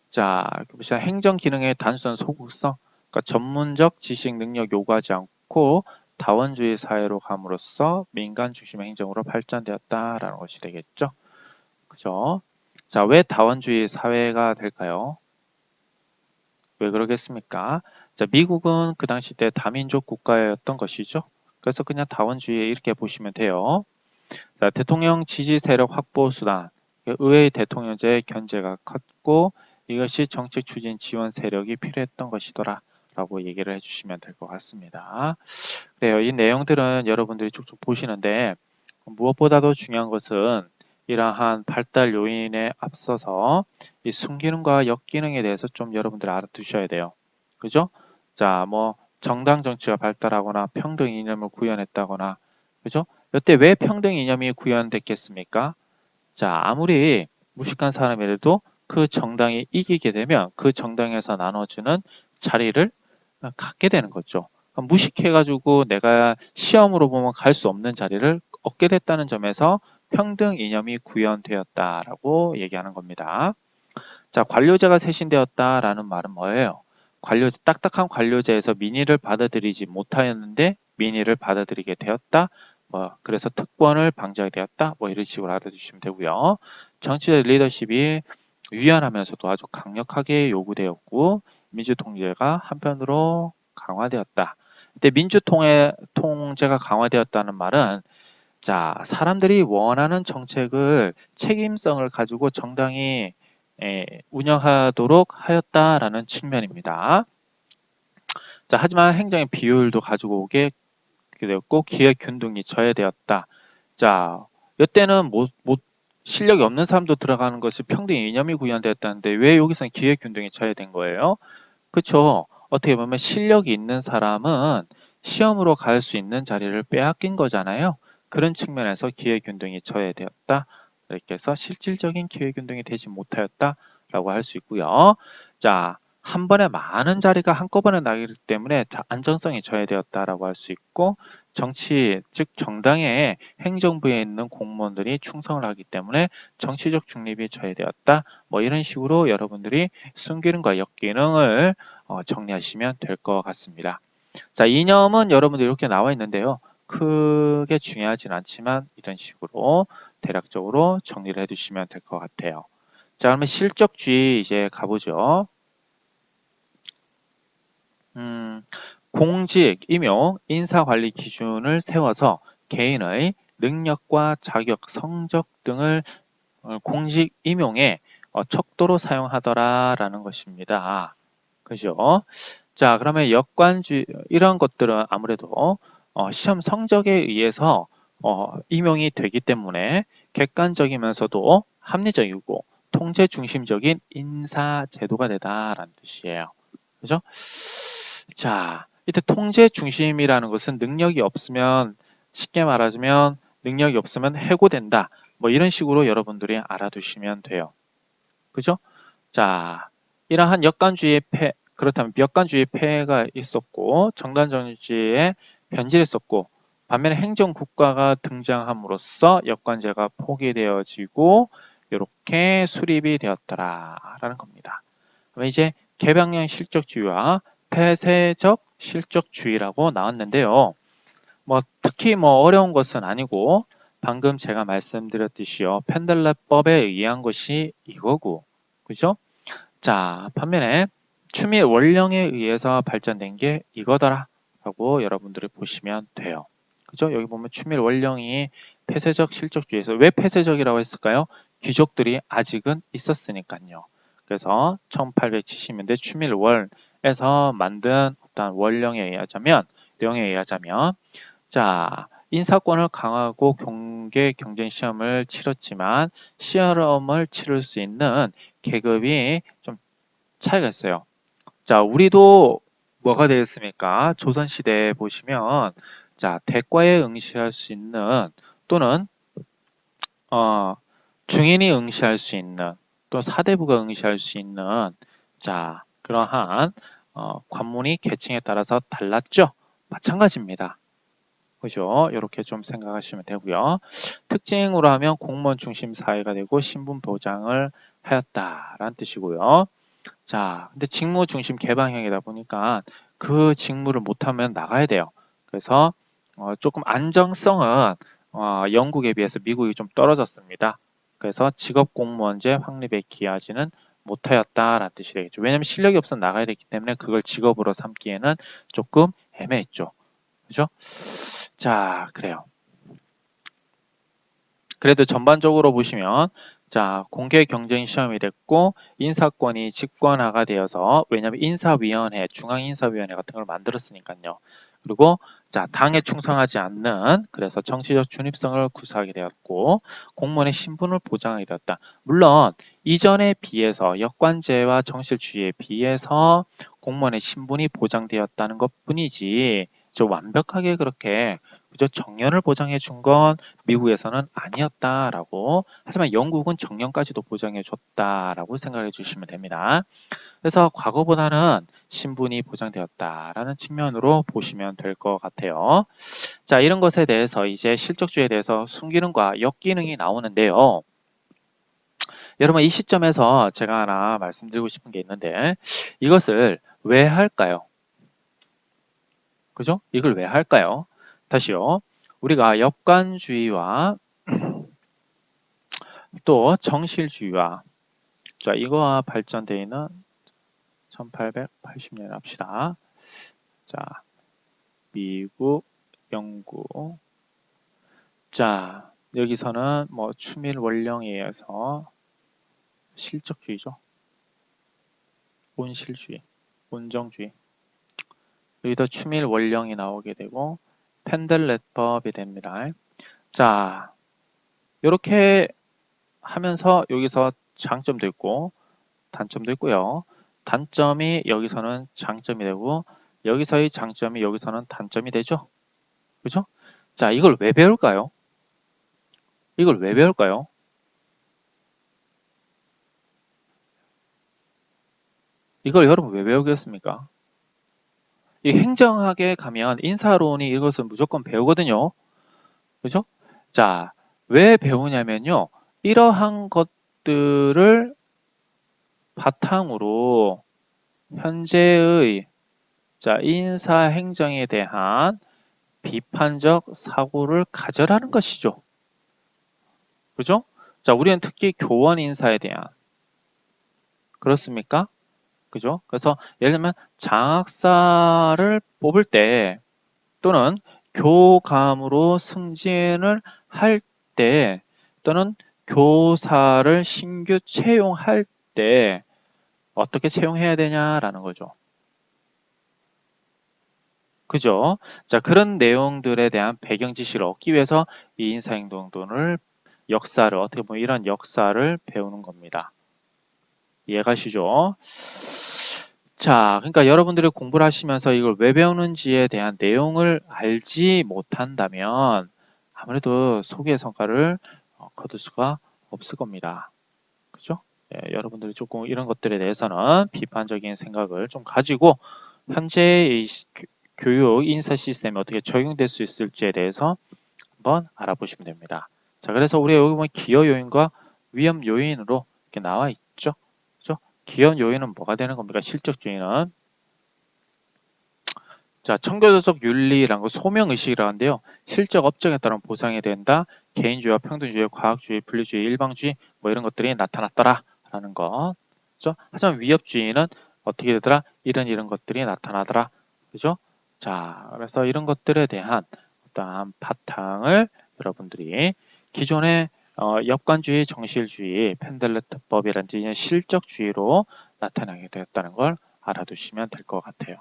자, 보시면 행정 기능의 단순한 소극성, 그러니까 전문적 지식 능력 요구하지 않고 다원주의 사회로 감으로써 민간 중심의 행정으로 발전되었다라는 것이 되겠죠. 그죠? 자, 왜 다원주의 사회가 될까요? 왜 그러겠습니까? 자, 미국은 그 당시 때 다민족 국가였던 것이죠. 그래서 그냥 다원주의 이렇게 보시면 돼요. 자, 대통령 지지 세력 확보 수단, 의회 대통령제의 견제가 컸고 이것이 정책 추진 지원 세력이 필요했던 것이더라 라고 얘기를 해주시면 될 것 같습니다. 그래요. 이 내용들은 여러분들이 쭉쭉 보시는데 무엇보다도 중요한 것은 이러한 발달 요인에 앞서서 이 순기능과 역기능에 대해서 좀 여러분들 알아두셔야 돼요. 그죠? 자, 뭐 정당 정치가 발달하거나 평등 이념을 구현했다거나, 그죠? 이때 왜 평등 이념이 구현됐겠습니까? 자, 아무리 무식한 사람이라도 그 정당이 이기게 되면 그 정당에서 나눠주는 자리를 갖게 되는 거죠. 무식해가지고 내가 시험으로 보면 갈 수 없는 자리를 얻게 됐다는 점에서 평등 이념이 구현되었다라고 얘기하는 겁니다. 자, 관료제가 쇄신되었다라는 말은 뭐예요? 딱딱한 관료제에서 민의를 받아들이지 못하였는데 민의를 받아들이게 되었다. 그래서 특권을 방지하게 되었다. 이런 식으로 알아두시면 되고요. 정치적 리더십이 유연하면서도 아주 강력하게 요구되었고 민주통제가 한편으로 강화되었다. 이때 민주통제가 강화되었다는 말은 자, 사람들이 원하는 정책을 책임성을 가지고 정당이 운영하도록 하였다라는 측면입니다. 자, 하지만 행정의 비효율도 가지고 오게 되었고 기획 균등이 저해되었다. 자, 이때는 실력이 없는 사람도 들어가는 것이 평등 이념이 구현되었다는데 왜 여기서는 기획 균등이 저해된 거예요? 그렇죠. 어떻게 보면 실력이 있는 사람은 시험으로 갈 수 있는 자리를 빼앗긴 거잖아요. 그런 측면에서 기회균등이 저해되었다. 이렇게 해서 실질적인 기회균등이 되지 못하였다라고 할 수 있고요. 자, 한 번에 많은 자리가 한꺼번에 나기 때문에 안정성이 저해되었다라고 할 수 있고 정치, 즉 정당의 행정부에 있는 공무원들이 충성을 하기 때문에 정치적 중립이 저해되었다. 이런 식으로 여러분들이 순기능과 역기능을 정리하시면 될 것 같습니다. 자, 이념은 여러분들 이렇게 나와 있는데요. 크게 중요하진 않지만 이런 식으로 대략적으로 정리를 해두시면 될 것 같아요. 자, 그러면 실적주의 이제 가보죠. 공직, 임용, 인사관리 기준을 세워서 개인의 능력과 자격, 성적 등을 공직 임용에 척도로 사용하더라라는 것입니다. 그죠? 자, 그러면 역관주의 이런 것들은 아무래도 시험 성적에 의해서 임용이 되기 때문에 객관적이면서도 합리적이고 통제 중심적인 인사 제도가 되다라는 뜻이에요. 그죠? 자, 이때 통제 중심이라는 것은 능력이 없으면, 쉽게 말하자면 능력이 없으면 해고된다. 뭐 이런 식으로 여러분들이 알아두시면 돼요. 그죠? 자, 이러한 역관주의의 그렇다면 역관주의의 폐해가 있었고 정관정치의 변질이 있었고, 반면에 행정국가가 등장함으로써 역관제가 포기되어지고 이렇게 수립이 되었더라라는 겁니다. 그럼 이제 개방형 실적주의와 폐쇄적 실적주의라고 나왔는데요. 뭐 특히 뭐 어려운 것은 아니고 방금 제가 말씀드렸듯이요. 펜델레법에 의한 것이 이거고, 그죠? 자, 반면에 추밀 원령에 의해서 발전된 게 이거더라 라고 여러분들이 보시면 돼요. 그죠? 여기 보면 추밀 원령이 폐쇄적 실적주의에서, 왜 폐쇄적이라고 했을까요? 귀족들이 아직은 있었으니까요. 그래서 1870년대 추밀월에서 만든 어떤 원령에 의하자면 자, 인사권을 강화하고 공개 경쟁 시험을 치렀지만 시험을 치를 수 있는 계급이 좀 차이가 있어요. 자, 우리도 뭐가 되겠습니까? 조선시대에 보시면, 자, 대과에 응시할 수 있는, 또는, 중인이 응시할 수 있는, 또 사대부가 응시할 수 있는, 자, 그러한, 관문이 계층에 따라서 달랐죠? 마찬가지입니다. 그죠? 이렇게 좀 생각하시면 되고요. 특징으로 하면 공무원 중심 사회가 되고 신분 보장을 하였다라는 뜻이고요. 자, 근데 직무 중심 개방형이다 보니까 그 직무를 못하면 나가야 돼요. 그래서 조금 안정성은 영국에 비해서 미국이 좀 떨어졌습니다. 그래서 직업공무원제 확립에 기여하지는 못하였다라는 뜻이 되겠죠. 왜냐하면 실력이 없어 나가야 됐기 때문에 그걸 직업으로 삼기에는 조금 애매했죠. 그죠? 자, 그래요. 그래도 전반적으로 보시면, 자, 공개 경쟁 시험이 됐고 인사권이 직권화가 되어서, 왜냐하면 인사위원회, 중앙인사위원회 같은 걸 만들었으니까요. 그리고 자, 당에 충성하지 않는, 그래서 정치적 중립성을 구사하게 되었고 공무원의 신분을 보장하게 되었다. 물론 이전에 비해서 역관제와 정실주의에 비해서 공무원의 신분이 보장되었다는 것뿐이지 저 완벽하게 그렇게 그저 정년을 보장해 준 건 미국에서는 아니었다라고, 하지만 영국은 정년까지도 보장해 줬다라고 생각해 주시면 됩니다. 그래서 과거보다는 신분이 보장되었다라는 측면으로 보시면 될 것 같아요. 자, 이런 것에 대해서 이제 실적주의에 대해서 순기능과 역기능이 나오는데요. 여러분, 이 시점에서 제가 하나 말씀드리고 싶은 게 있는데, 이것을 왜 할까요? 그죠? 이걸 왜 할까요? 다시요. 우리가 역관주의와 또 정실주의와, 자, 이거와 발전되어 있는 1880년 합시다. 자, 미국, 영국. 자, 여기서는 뭐 추밀 원령에 의해서 실적주의죠. 온실주의, 온정주의. 여기도 추밀 원령이 나오게 되고 펜델렛법이 됩니다. 자, 이렇게 하면서 여기서 장점도 있고 단점도 있고요. 단점이 여기서는 장점이 되고 여기서의 장점이 여기서는 단점이 되죠. 그죠? 자, 이걸 왜 배울까요? 이걸 왜 배울까요? 이걸 여러분 왜 배우겠습니까? 이 행정학에 가면 인사론이 이것은 무조건 배우거든요. 그죠? 자, 왜 배우냐면요. 이러한 것들을 바탕으로 현재의 자, 인사행정에 대한 비판적 사고를 가져라는 것이죠. 그죠? 자, 우리는 특히 교원 인사에 대한, 그렇습니까? 그죠? 그래서 예를 들면 장학사를 뽑을 때 또는 교감으로 승진을 할 때 또는 교사를 신규 채용할 때 어떻게 채용해야 되냐라는 거죠. 그죠? 자, 그런 내용들에 대한 배경 지식을 얻기 위해서 이 인사행동론을 역사를 어떻게 보면 이런 역사를 배우는 겁니다. 이해가시죠? 자, 그러니까 여러분들이 공부를 하시면서 이걸 왜 배우는지에 대한 내용을 알지 못한다면 아무래도 소기의 성과를 거둘 수가 없을 겁니다. 그죠? 예, 여러분들이 조금 이런 것들에 대해서는 비판적인 생각을 좀 가지고 현재의 교육 인사 시스템이 어떻게 적용될 수 있을지에 대해서 한번 알아보시면 됩니다. 자, 그래서 우리가 여기 보면 기여 요인과 위험 요인으로 이렇게 나와 있죠. 그죠? 기여 요인은 뭐가 되는 겁니까? 실적주의는. 자, 청교도적 윤리라는 거 소명의식이라고 하는데요. 실적 업적에 따른 보상이 된다. 개인주의와 평등주의, 과학주의, 분리주의, 일방주의 뭐 이런 것들이 나타났더라 라는 거. 그죠? 하지만 위협주의는 어떻게 되더라? 이런 것들이 나타나더라. 그죠? 자, 그래서 이런 것들에 대한 어떠한 바탕을 여러분들이 기존의 역관주의, 정실주의, 펜델레트법이란지 실적주의로 나타나게 되었다는 걸 알아두시면 될 것 같아요.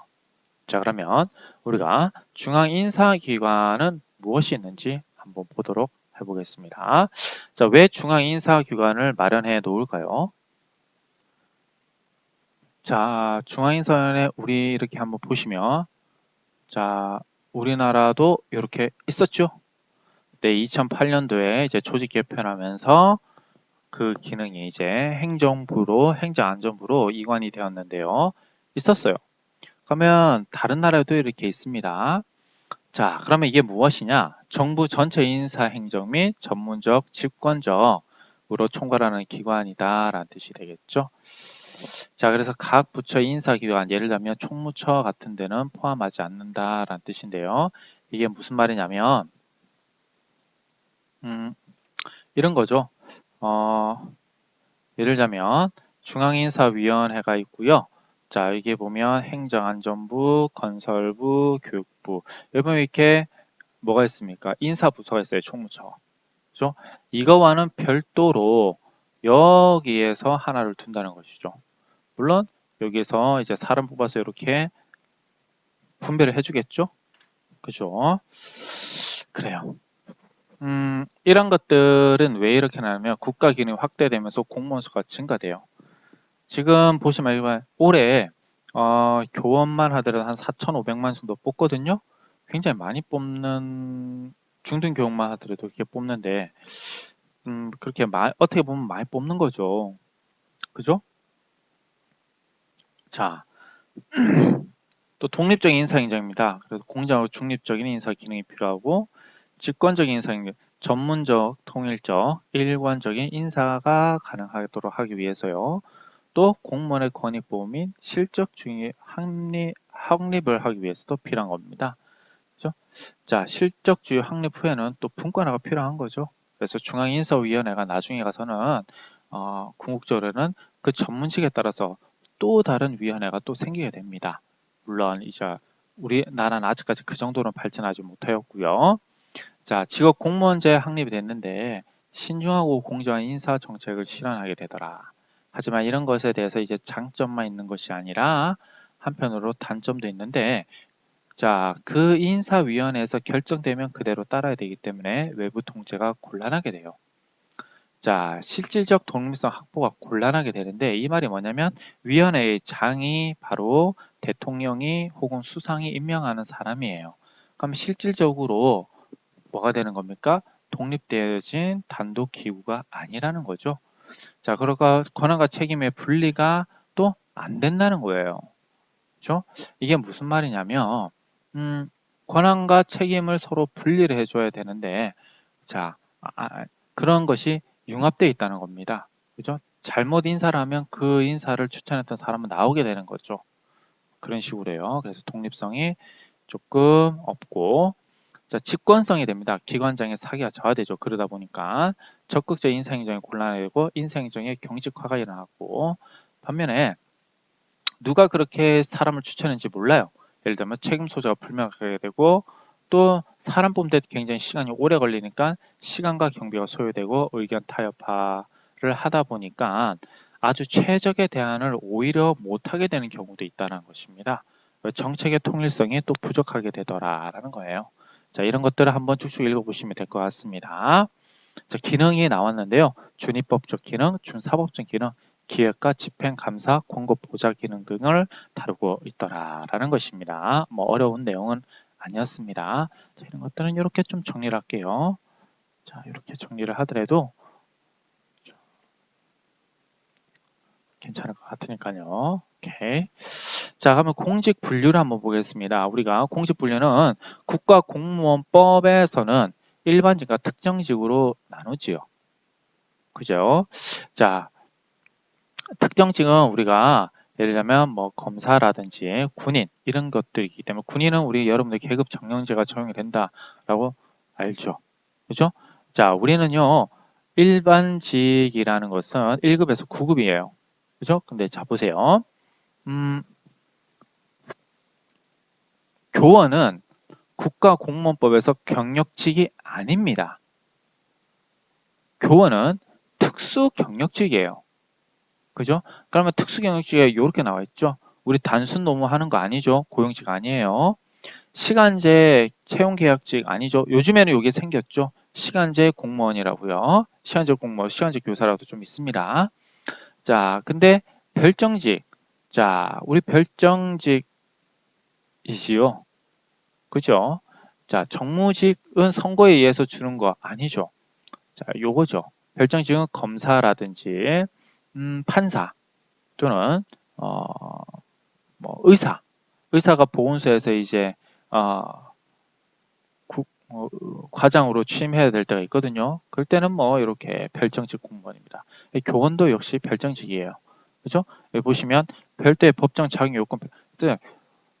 자, 그러면 우리가 중앙인사기관은 무엇이 있는지 한번 보도록 해보겠습니다. 자, 왜 중앙인사기관을 마련해 놓을까요? 자, 중앙인사위원회 우리 이렇게 한번 보시면 자, 우리나라도 이렇게 있었죠? 네, 2008년도에 이제 조직 개편하면서 그 기능이 이제 행정안전부로 이관이 되었는데요. 있었어요. 그러면 다른 나라에도 이렇게 있습니다. 자, 그러면 이게 무엇이냐? 정부 전체 인사행정 및 전문적, 직권적으로 총괄하는 기관이다라는 뜻이 되겠죠. 자, 그래서 각 부처 인사기관, 예를 들면 총무처 같은 데는 포함하지 않는다라는 뜻인데요. 이게 무슨 말이냐면 이런 거죠. 예를 들자면 중앙인사위원회가 있고요. 자, 여기 보면 행정안전부, 건설부, 교육부. 여기 보면 이렇게 뭐가 있습니까? 인사부서가 있어요. 총무처. 그죠? 이거와는 별도로 여기에서 하나를 둔다는 것이죠. 물론 여기서 이제 사람 뽑아서 이렇게 분배를 해주겠죠? 그죠? 그래요. 이런 것들은 왜 이렇게 나냐면 국가 기능이 확대되면서 공무원 수가 증가돼요. 지금 보시면 올해 교원만 하더라도 한 4,500만 정도 뽑거든요. 굉장히 많이 뽑는 중등 교육만 하더라도 이렇게 뽑는데 그렇게 어떻게 보면 많이 뽑는 거죠. 그죠? 자, 또 독립적인 인사행정입니다. 그래서 공정하고 중립적인 인사 기능이 필요하고 직권적인 인사행정, 전문적, 통일적, 일관적인 인사가 가능하도록 하기 위해서요. 또 공무원의 권익보호 및 실적주의 확립을 하기 위해서도 필요한 겁니다. 그죠? 자, 실적주의 확립 후에는 또 분권화가 필요한 거죠. 그래서 중앙인사위원회가 나중에 가서는 궁극적으로는 그 전문직에 따라서 또 다른 위원회가 또 생기게 됩니다. 물론 이제 우리나라는 아직까지 그 정도는 발전하지 못하였고요. 자, 직업 공무원제 확립이 됐는데 신중하고 공정한 인사 정책을 실현하게 되더라. 하지만 이런 것에 대해서 이제 장점만 있는 것이 아니라 한편으로 단점도 있는데 자, 그 인사위원회에서 결정되면 그대로 따라야 되기 때문에 외부 통제가 곤란하게 돼요. 자, 실질적 독립성 확보가 곤란하게 되는데 이 말이 뭐냐면 위원회의 장이 바로 대통령이 혹은 수상이 임명하는 사람이에요. 그럼 실질적으로 뭐가 되는 겁니까? 독립되어진 단독 기구가 아니라는 거죠. 자, 그러니까 권한과 책임의 분리가 또 안 된다는 거예요. 그렇죠? 이게 무슨 말이냐면 권한과 책임을 서로 분리를 해줘야 되는데 자, 그런 것이 융합되어 있다는 겁니다. 그죠? 잘못 인사를 하면 그 인사를 추천했던 사람은 나오게 되는 거죠. 그런 식으로 해요. 그래서 독립성이 조금 없고 자, 직권성이 됩니다. 기관장의 사기가 저하되죠. 그러다 보니까 적극적 인사행정이 곤란해지고 인사행정의 경직화가 일어나고 반면에 누가 그렇게 사람을 추천했는지 몰라요. 예를 들면 책임 소재가 불명확하게 되고 또 사람 뽑는데 굉장히 시간이 오래 걸리니까 시간과 경비가 소요되고 의견 타협화를 하다 보니까 아주 최적의 대안을 오히려 못하게 되는 경우도 있다는 것입니다. 정책의 통일성이 또 부족하게 되더라라는 거예요. 자, 이런 것들을 한번 쭉쭉 읽어보시면 될 것 같습니다. 자, 기능이 나왔는데요. 준입법적 기능, 준사법적 기능 기획과 집행, 감사, 공급, 보좌 기능 등을 다루고 있더라라는 것입니다. 뭐 어려운 내용은 아니었습니다. 자, 이런 것들은 이렇게 좀 정리를 할게요. 자, 이렇게 정리를 하더라도 괜찮을 것 같으니까요. 오케이. 자, 그러면 공직 분류를 한번 보겠습니다. 우리가 공직 분류는 국가공무원법에서는 일반직과 특정직으로 나누지요. 그죠? 자, 특정직은 우리가 예를 들면 뭐 검사라든지 군인 이런 것들이기 때문에 군인은 우리 여러분들 계급 정년제가 적용이 된다라고 알죠. 그죠? 자, 우리는요. 일반직이라는 것은 1급에서 9급이에요. 그죠? 근데 자 보세요. 교원은 국가공무원법에서 경력직이 아닙니다. 교원은 특수경력직이에요. 그죠? 그러면 특수경력직에 이렇게 나와 있죠. 우리 단순 노무하는 거 아니죠. 고용직 아니에요. 시간제 채용계약직 아니죠. 요즘에는 이게 생겼죠. 시간제 공무원이라고요. 시간제 공무원, 시간제 교사라도 좀 있습니다. 자, 근데 별정직. 자, 우리 별정직이지요. 그죠? 자, 정무직은 선거에 의해서 주는 거 아니죠. 자, 요거죠. 별정직은 검사라든지 판사 또는 뭐 의사가 보건소에서 이제 과장으로 취임해야 될 때가 있거든요. 그럴 때는 뭐 이렇게 별정직 공무원입니다. 교원도 역시 별정직이에요. 그죠? 여기 보시면 별도의 법정 자격 요건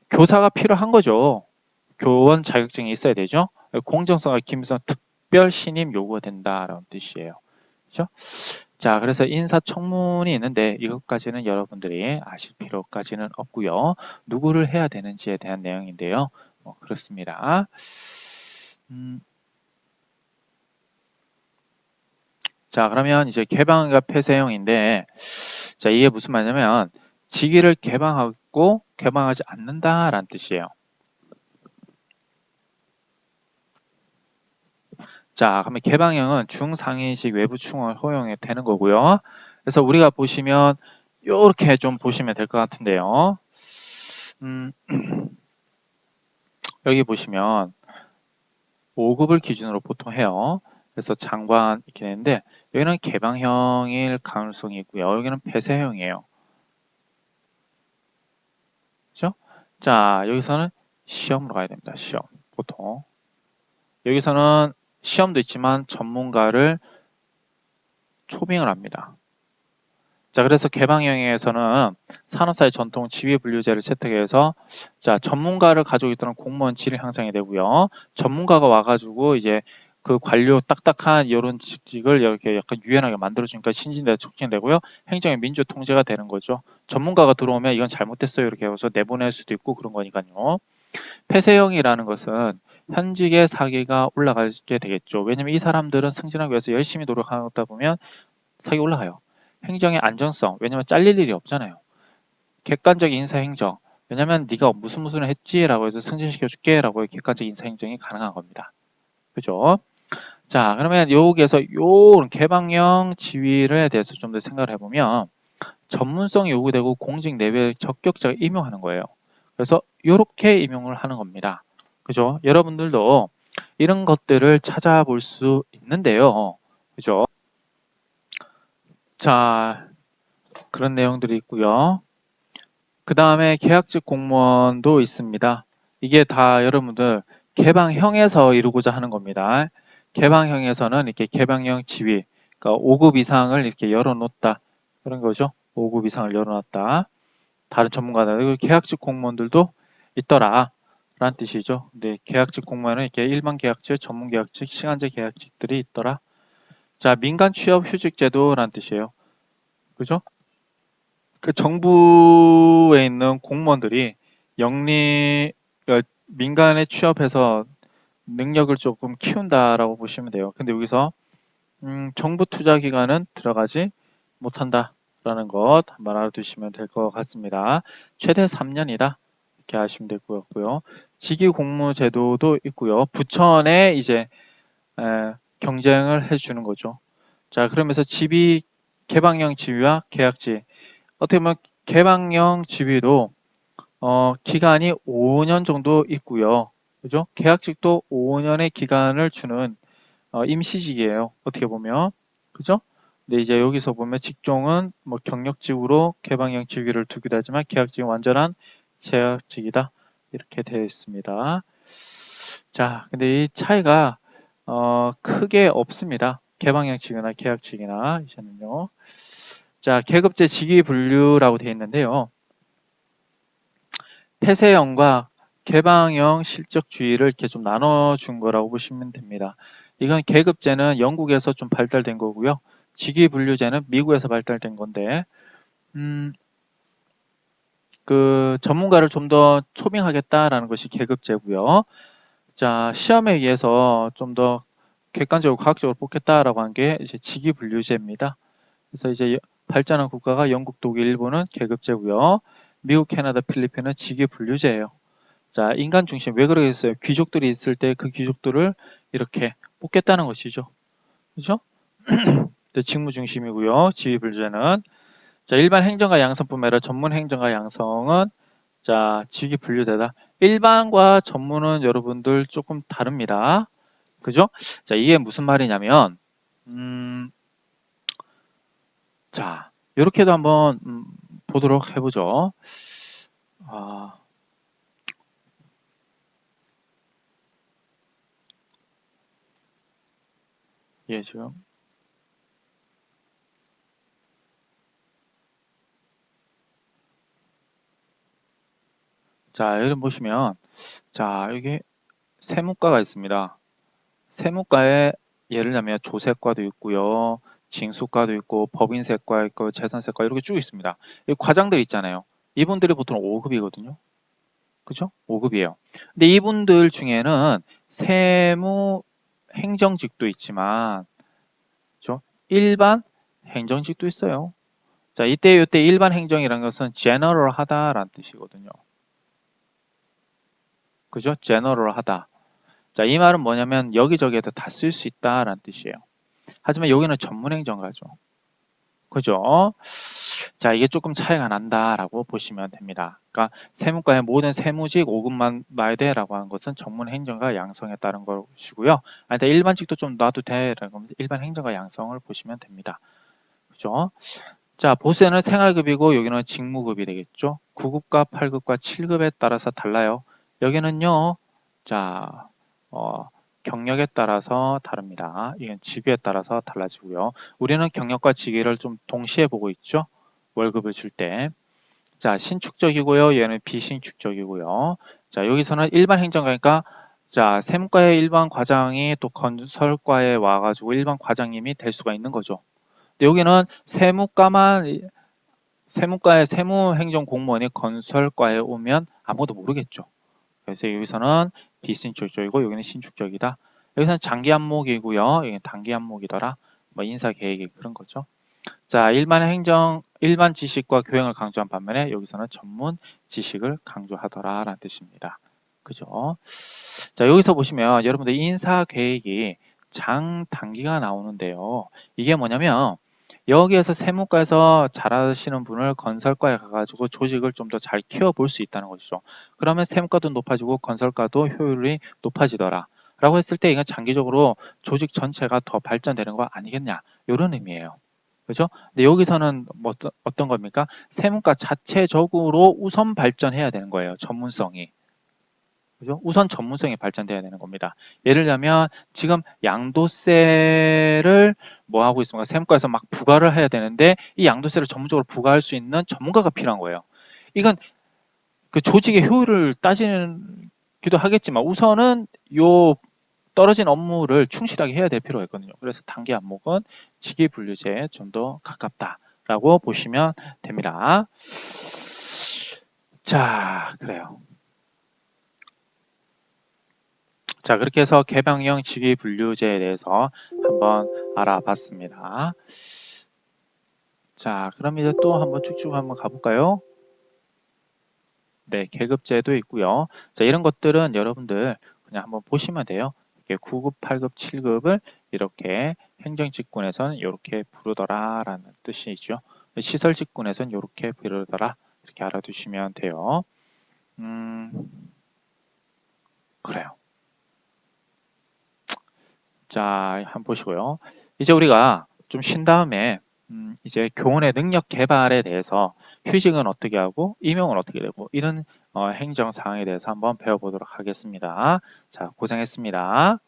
교사가 필요한 거죠. 교원 자격증이 있어야 되죠. 공정성과 김성 특별 신임 요구가 된다라는 뜻이에요. 그죠? 자, 그래서 인사청문이 있는데 이것까지는 여러분들이 아실 필요까지는 없고요. 누구를 해야 되는지에 대한 내용인데요. 뭐 그렇습니다. 자, 그러면 이제 개방과 폐쇄형인데, 자, 이게 무슨 말이냐면 직위를 개방하고 개방하지 않는다라는 뜻이에요. 자, 그러면 개방형은 중상위직 외부 충원을 허용이 되는 거고요. 그래서 우리가 보시면 이렇게 좀 보시면 될 것 같은데요. 여기 보시면 5급을 기준으로 보통 해요. 그래서 장관 이렇게 되는데 여기는 개방형일 가능성이 있고요. 여기는 폐쇄형이에요. 그렇죠? 자, 여기서는 시험으로 가야 됩니다. 시험 보통. 여기서는 시험도 있지만 전문가를 초빙을 합니다. 자, 그래서 개방형에서는 산업사회 전통 지위분류제를 채택해서 자, 전문가를 가지고 있던 공무원 질을 향상이 되고요. 전문가가 와가지고 이제 그 관료 딱딱한 이런 직직을 이렇게 약간 유연하게 만들어주니까 신진대가 촉진되고요. 행정의 민주 통제가 되는 거죠. 전문가가 들어오면 이건 잘못됐어요 이렇게 해서 내보낼 수도 있고 그런 거니까요. 폐쇄형이라는 것은 현직의 사기가 올라가게 되겠죠. 왜냐면 이 사람들은 승진하기 위해서 열심히 노력하다 보면 사기 올라가요. 행정의 안정성, 왜냐면 잘릴 일이 없잖아요. 객관적 인사행정, 왜냐면 네가 무슨 했지라고 해서 승진시켜줄게 라고 객관적 인사행정이 가능한 겁니다. 그죠? 자, 그러면 여기에서 요런 개방형 지위에 대해서 좀 더 생각을 해보면 전문성이 요구되고 공직 내외 적격자가 임용하는 거예요. 그래서 이렇게 임용을 하는 겁니다. 그죠? 여러분들도 이런 것들을 찾아볼 수 있는데요. 그죠? 자, 그런 내용들이 있고요. 그 다음에 계약직 공무원도 있습니다. 이게 다 여러분들 개방형에서 이루고자 하는 겁니다. 개방형에서는 이렇게 개방형 지위, 그러니까 5급 이상을 이렇게 열어놓다. 그런 거죠. 5급 이상을 열어놨다. 다른 전문가들, 그리고 계약직 공무원들도 있더라. 라는 뜻이죠. 근데 계약직 공무원은 이렇게 일반 계약직, 전문 계약직, 시간제 계약직들이 있더라. 자, 민간 취업 휴직 제도라는 뜻이에요. 그죠? 그 정부에 있는 공무원들이 그러니까 민간에 취업해서 능력을 조금 키운다라고 보시면 돼요. 근데 여기서 정부 투자 기관은 들어가지 못한다라는 것 한번 알아두시면 될 것 같습니다. 최대 3년이다. 이렇게 하시면 될 것 같고요. 직위 공무 제도도 있고요. 부천에 이제 경쟁을 해주는 거죠. 자, 그러면서 개방형 지위와 계약직. 어떻게 보면 개방형 지위도 기간이 5년 정도 있고요. 그죠? 계약직도 5년의 기간을 주는 임시직이에요. 어떻게 보면. 그죠? 근데 이제 여기서 보면 직종은 뭐 경력직으로 개방형 직위를 두기도 하지만 계약직은 완전한 계약직이다. 이렇게 되어 있습니다. 자, 근데 이 차이가 크게 없습니다. 개방형직이나 계약직이나 이제는요. 자, 계급제 직위 분류라고 되어 있는데요. 폐쇄형과 개방형 실적주의를 이렇게 좀 나눠준 거라고 보시면 됩니다. 이건 계급제는 영국에서 좀 발달된 거고요. 직위분류제는 미국에서 발달된 건데, 그 전문가를 좀 더 초빙하겠다라는 것이 계급제고요. 자, 시험에 의해서 좀 더 객관적으로 과학적으로 뽑겠다라고 한 게 이제 직위분류제입니다. 그래서 이제 발전한 국가가 영국, 독일, 일본은 계급제고요. 미국, 캐나다, 필리핀은 직위분류제예요. 자, 인간 중심. 왜 그러겠어요? 귀족들이 있을 때 그 귀족들을 이렇게 뽑겠다는 것이죠. 그죠? 직무 중심이고요. 지위분류제는. 자, 일반 행정과 양성뿐만 아니라 전문 행정과 양성은 자, 직위 분류되다. 일반과 전문은 여러분들 조금 다릅니다. 그죠? 자, 이게 무슨 말이냐면, 자, 이렇게도 한번 보도록 해보죠. 예, 지금. 자, 여기 보시면, 자, 여기 세무과가 있습니다. 세무과에 예를 들면 조세과도 있고요. 징수과도 있고 법인세과 있고 재산세과 이렇게 쭉 있습니다. 이 과장들 있잖아요. 이분들이 보통 5급이거든요. 그죠? 5급이에요. 근데 이분들 중에는 세무 행정직도 있지만 그죠? 일반 행정직도 있어요. 자, 이때 일반 행정이라는 것은 general 하다라는 뜻이거든요. 그죠? general 하다. 자, 이 말은 뭐냐면 여기저기에도 다 쓸 수 있다라는 뜻이에요. 하지만 여기는 전문행정가죠. 그죠? 자, 이게 조금 차이가 난다라고 보시면 됩니다. 그러니까 세무과의 모든 세무직 5급만 봐야 돼라고 하는 것은 전문행정가 양성에 따른 것이고요. 아니, 일반직도 좀 놔도 돼라고 하면 일반 행정가 양성을 보시면 됩니다. 그죠? 자, 보세는 생활급이고 여기는 직무급이 되겠죠. 9급과 8급과 7급에 따라서 달라요. 여기는요. 자, 경력에 따라서 다릅니다. 이건 직위에 따라서 달라지고요. 우리는 경력과 직위를 좀 동시에 보고 있죠. 월급을 줄 때. 자, 신축적이고요. 얘는 비신축적이고요. 자, 여기서는 일반 행정가니까 자, 세무과의 일반 과장이 또 건설과에 와가지고 일반 과장님이 될 수가 있는 거죠. 근데 여기는 세무과의 세무행정 공무원이 건설과에 오면 아무도 모르겠죠. 그래서 여기서는 비신축적이고 여기는 신축적이다. 여기서는 장기 안목이고요. 여기는 단기 안목이더라. 뭐 인사 계획이 그런 거죠. 자, 일반 지식과 교양을 강조한 반면에 여기서는 전문 지식을 강조하더라라는 뜻입니다. 그죠? 자, 여기서 보시면 여러분들 인사 계획이 장 단기가 나오는데요. 이게 뭐냐면 여기에서 세무과에서 잘하시는 분을 건설과에 가가지고 조직을 좀 더 잘 키워볼 수 있다는 것이죠. 그러면 세무과도 높아지고 건설과도 효율이 높아지더라. 라고 했을 때 이건 장기적으로 조직 전체가 더 발전되는 거 아니겠냐. 이런 의미예요. 그죠? 근데 여기서는 뭐 어떤 겁니까? 세무과 자체적으로 우선 발전해야 되는 거예요. 전문성이. 그죠? 우선 전문성이 발전돼야 되는 겁니다. 예를 들면 지금 양도세를 뭐 하고 있습니까? 세무과에서 막 부과를 해야 되는데 이 양도세를 전문적으로 부과할 수 있는 전문가가 필요한 거예요. 이건 그 조직의 효율을 따지기도 하겠지만 우선은 요 떨어진 업무를 충실하게 해야 될 필요가 있거든요. 그래서 단기 안목은 직위분류제에 좀 더 가깝다라고 보시면 됩니다. 자, 그래요. 자, 그렇게 해서 개방형 직위분류제에 대해서 한번 알아봤습니다. 자, 그럼 이제 또 한번 쭉쭉 한번 가볼까요? 네, 계급제도 있고요. 자, 이런 것들은 여러분들 그냥 한번 보시면 돼요. 9급, 8급, 7급을 이렇게 행정직군에서는 이렇게 부르더라라는 뜻이죠. 시설직군에서는 이렇게 부르더라. 이렇게 알아두시면 돼요. 그래요. 자, 한번 보시고요. 이제 우리가 좀 쉰 다음에 이제 교원의 능력 개발에 대해서 휴직은 어떻게 하고 임용은 어떻게 되고 이런 행정 사항에 대해서 한번 배워보도록 하겠습니다. 자, 고생했습니다.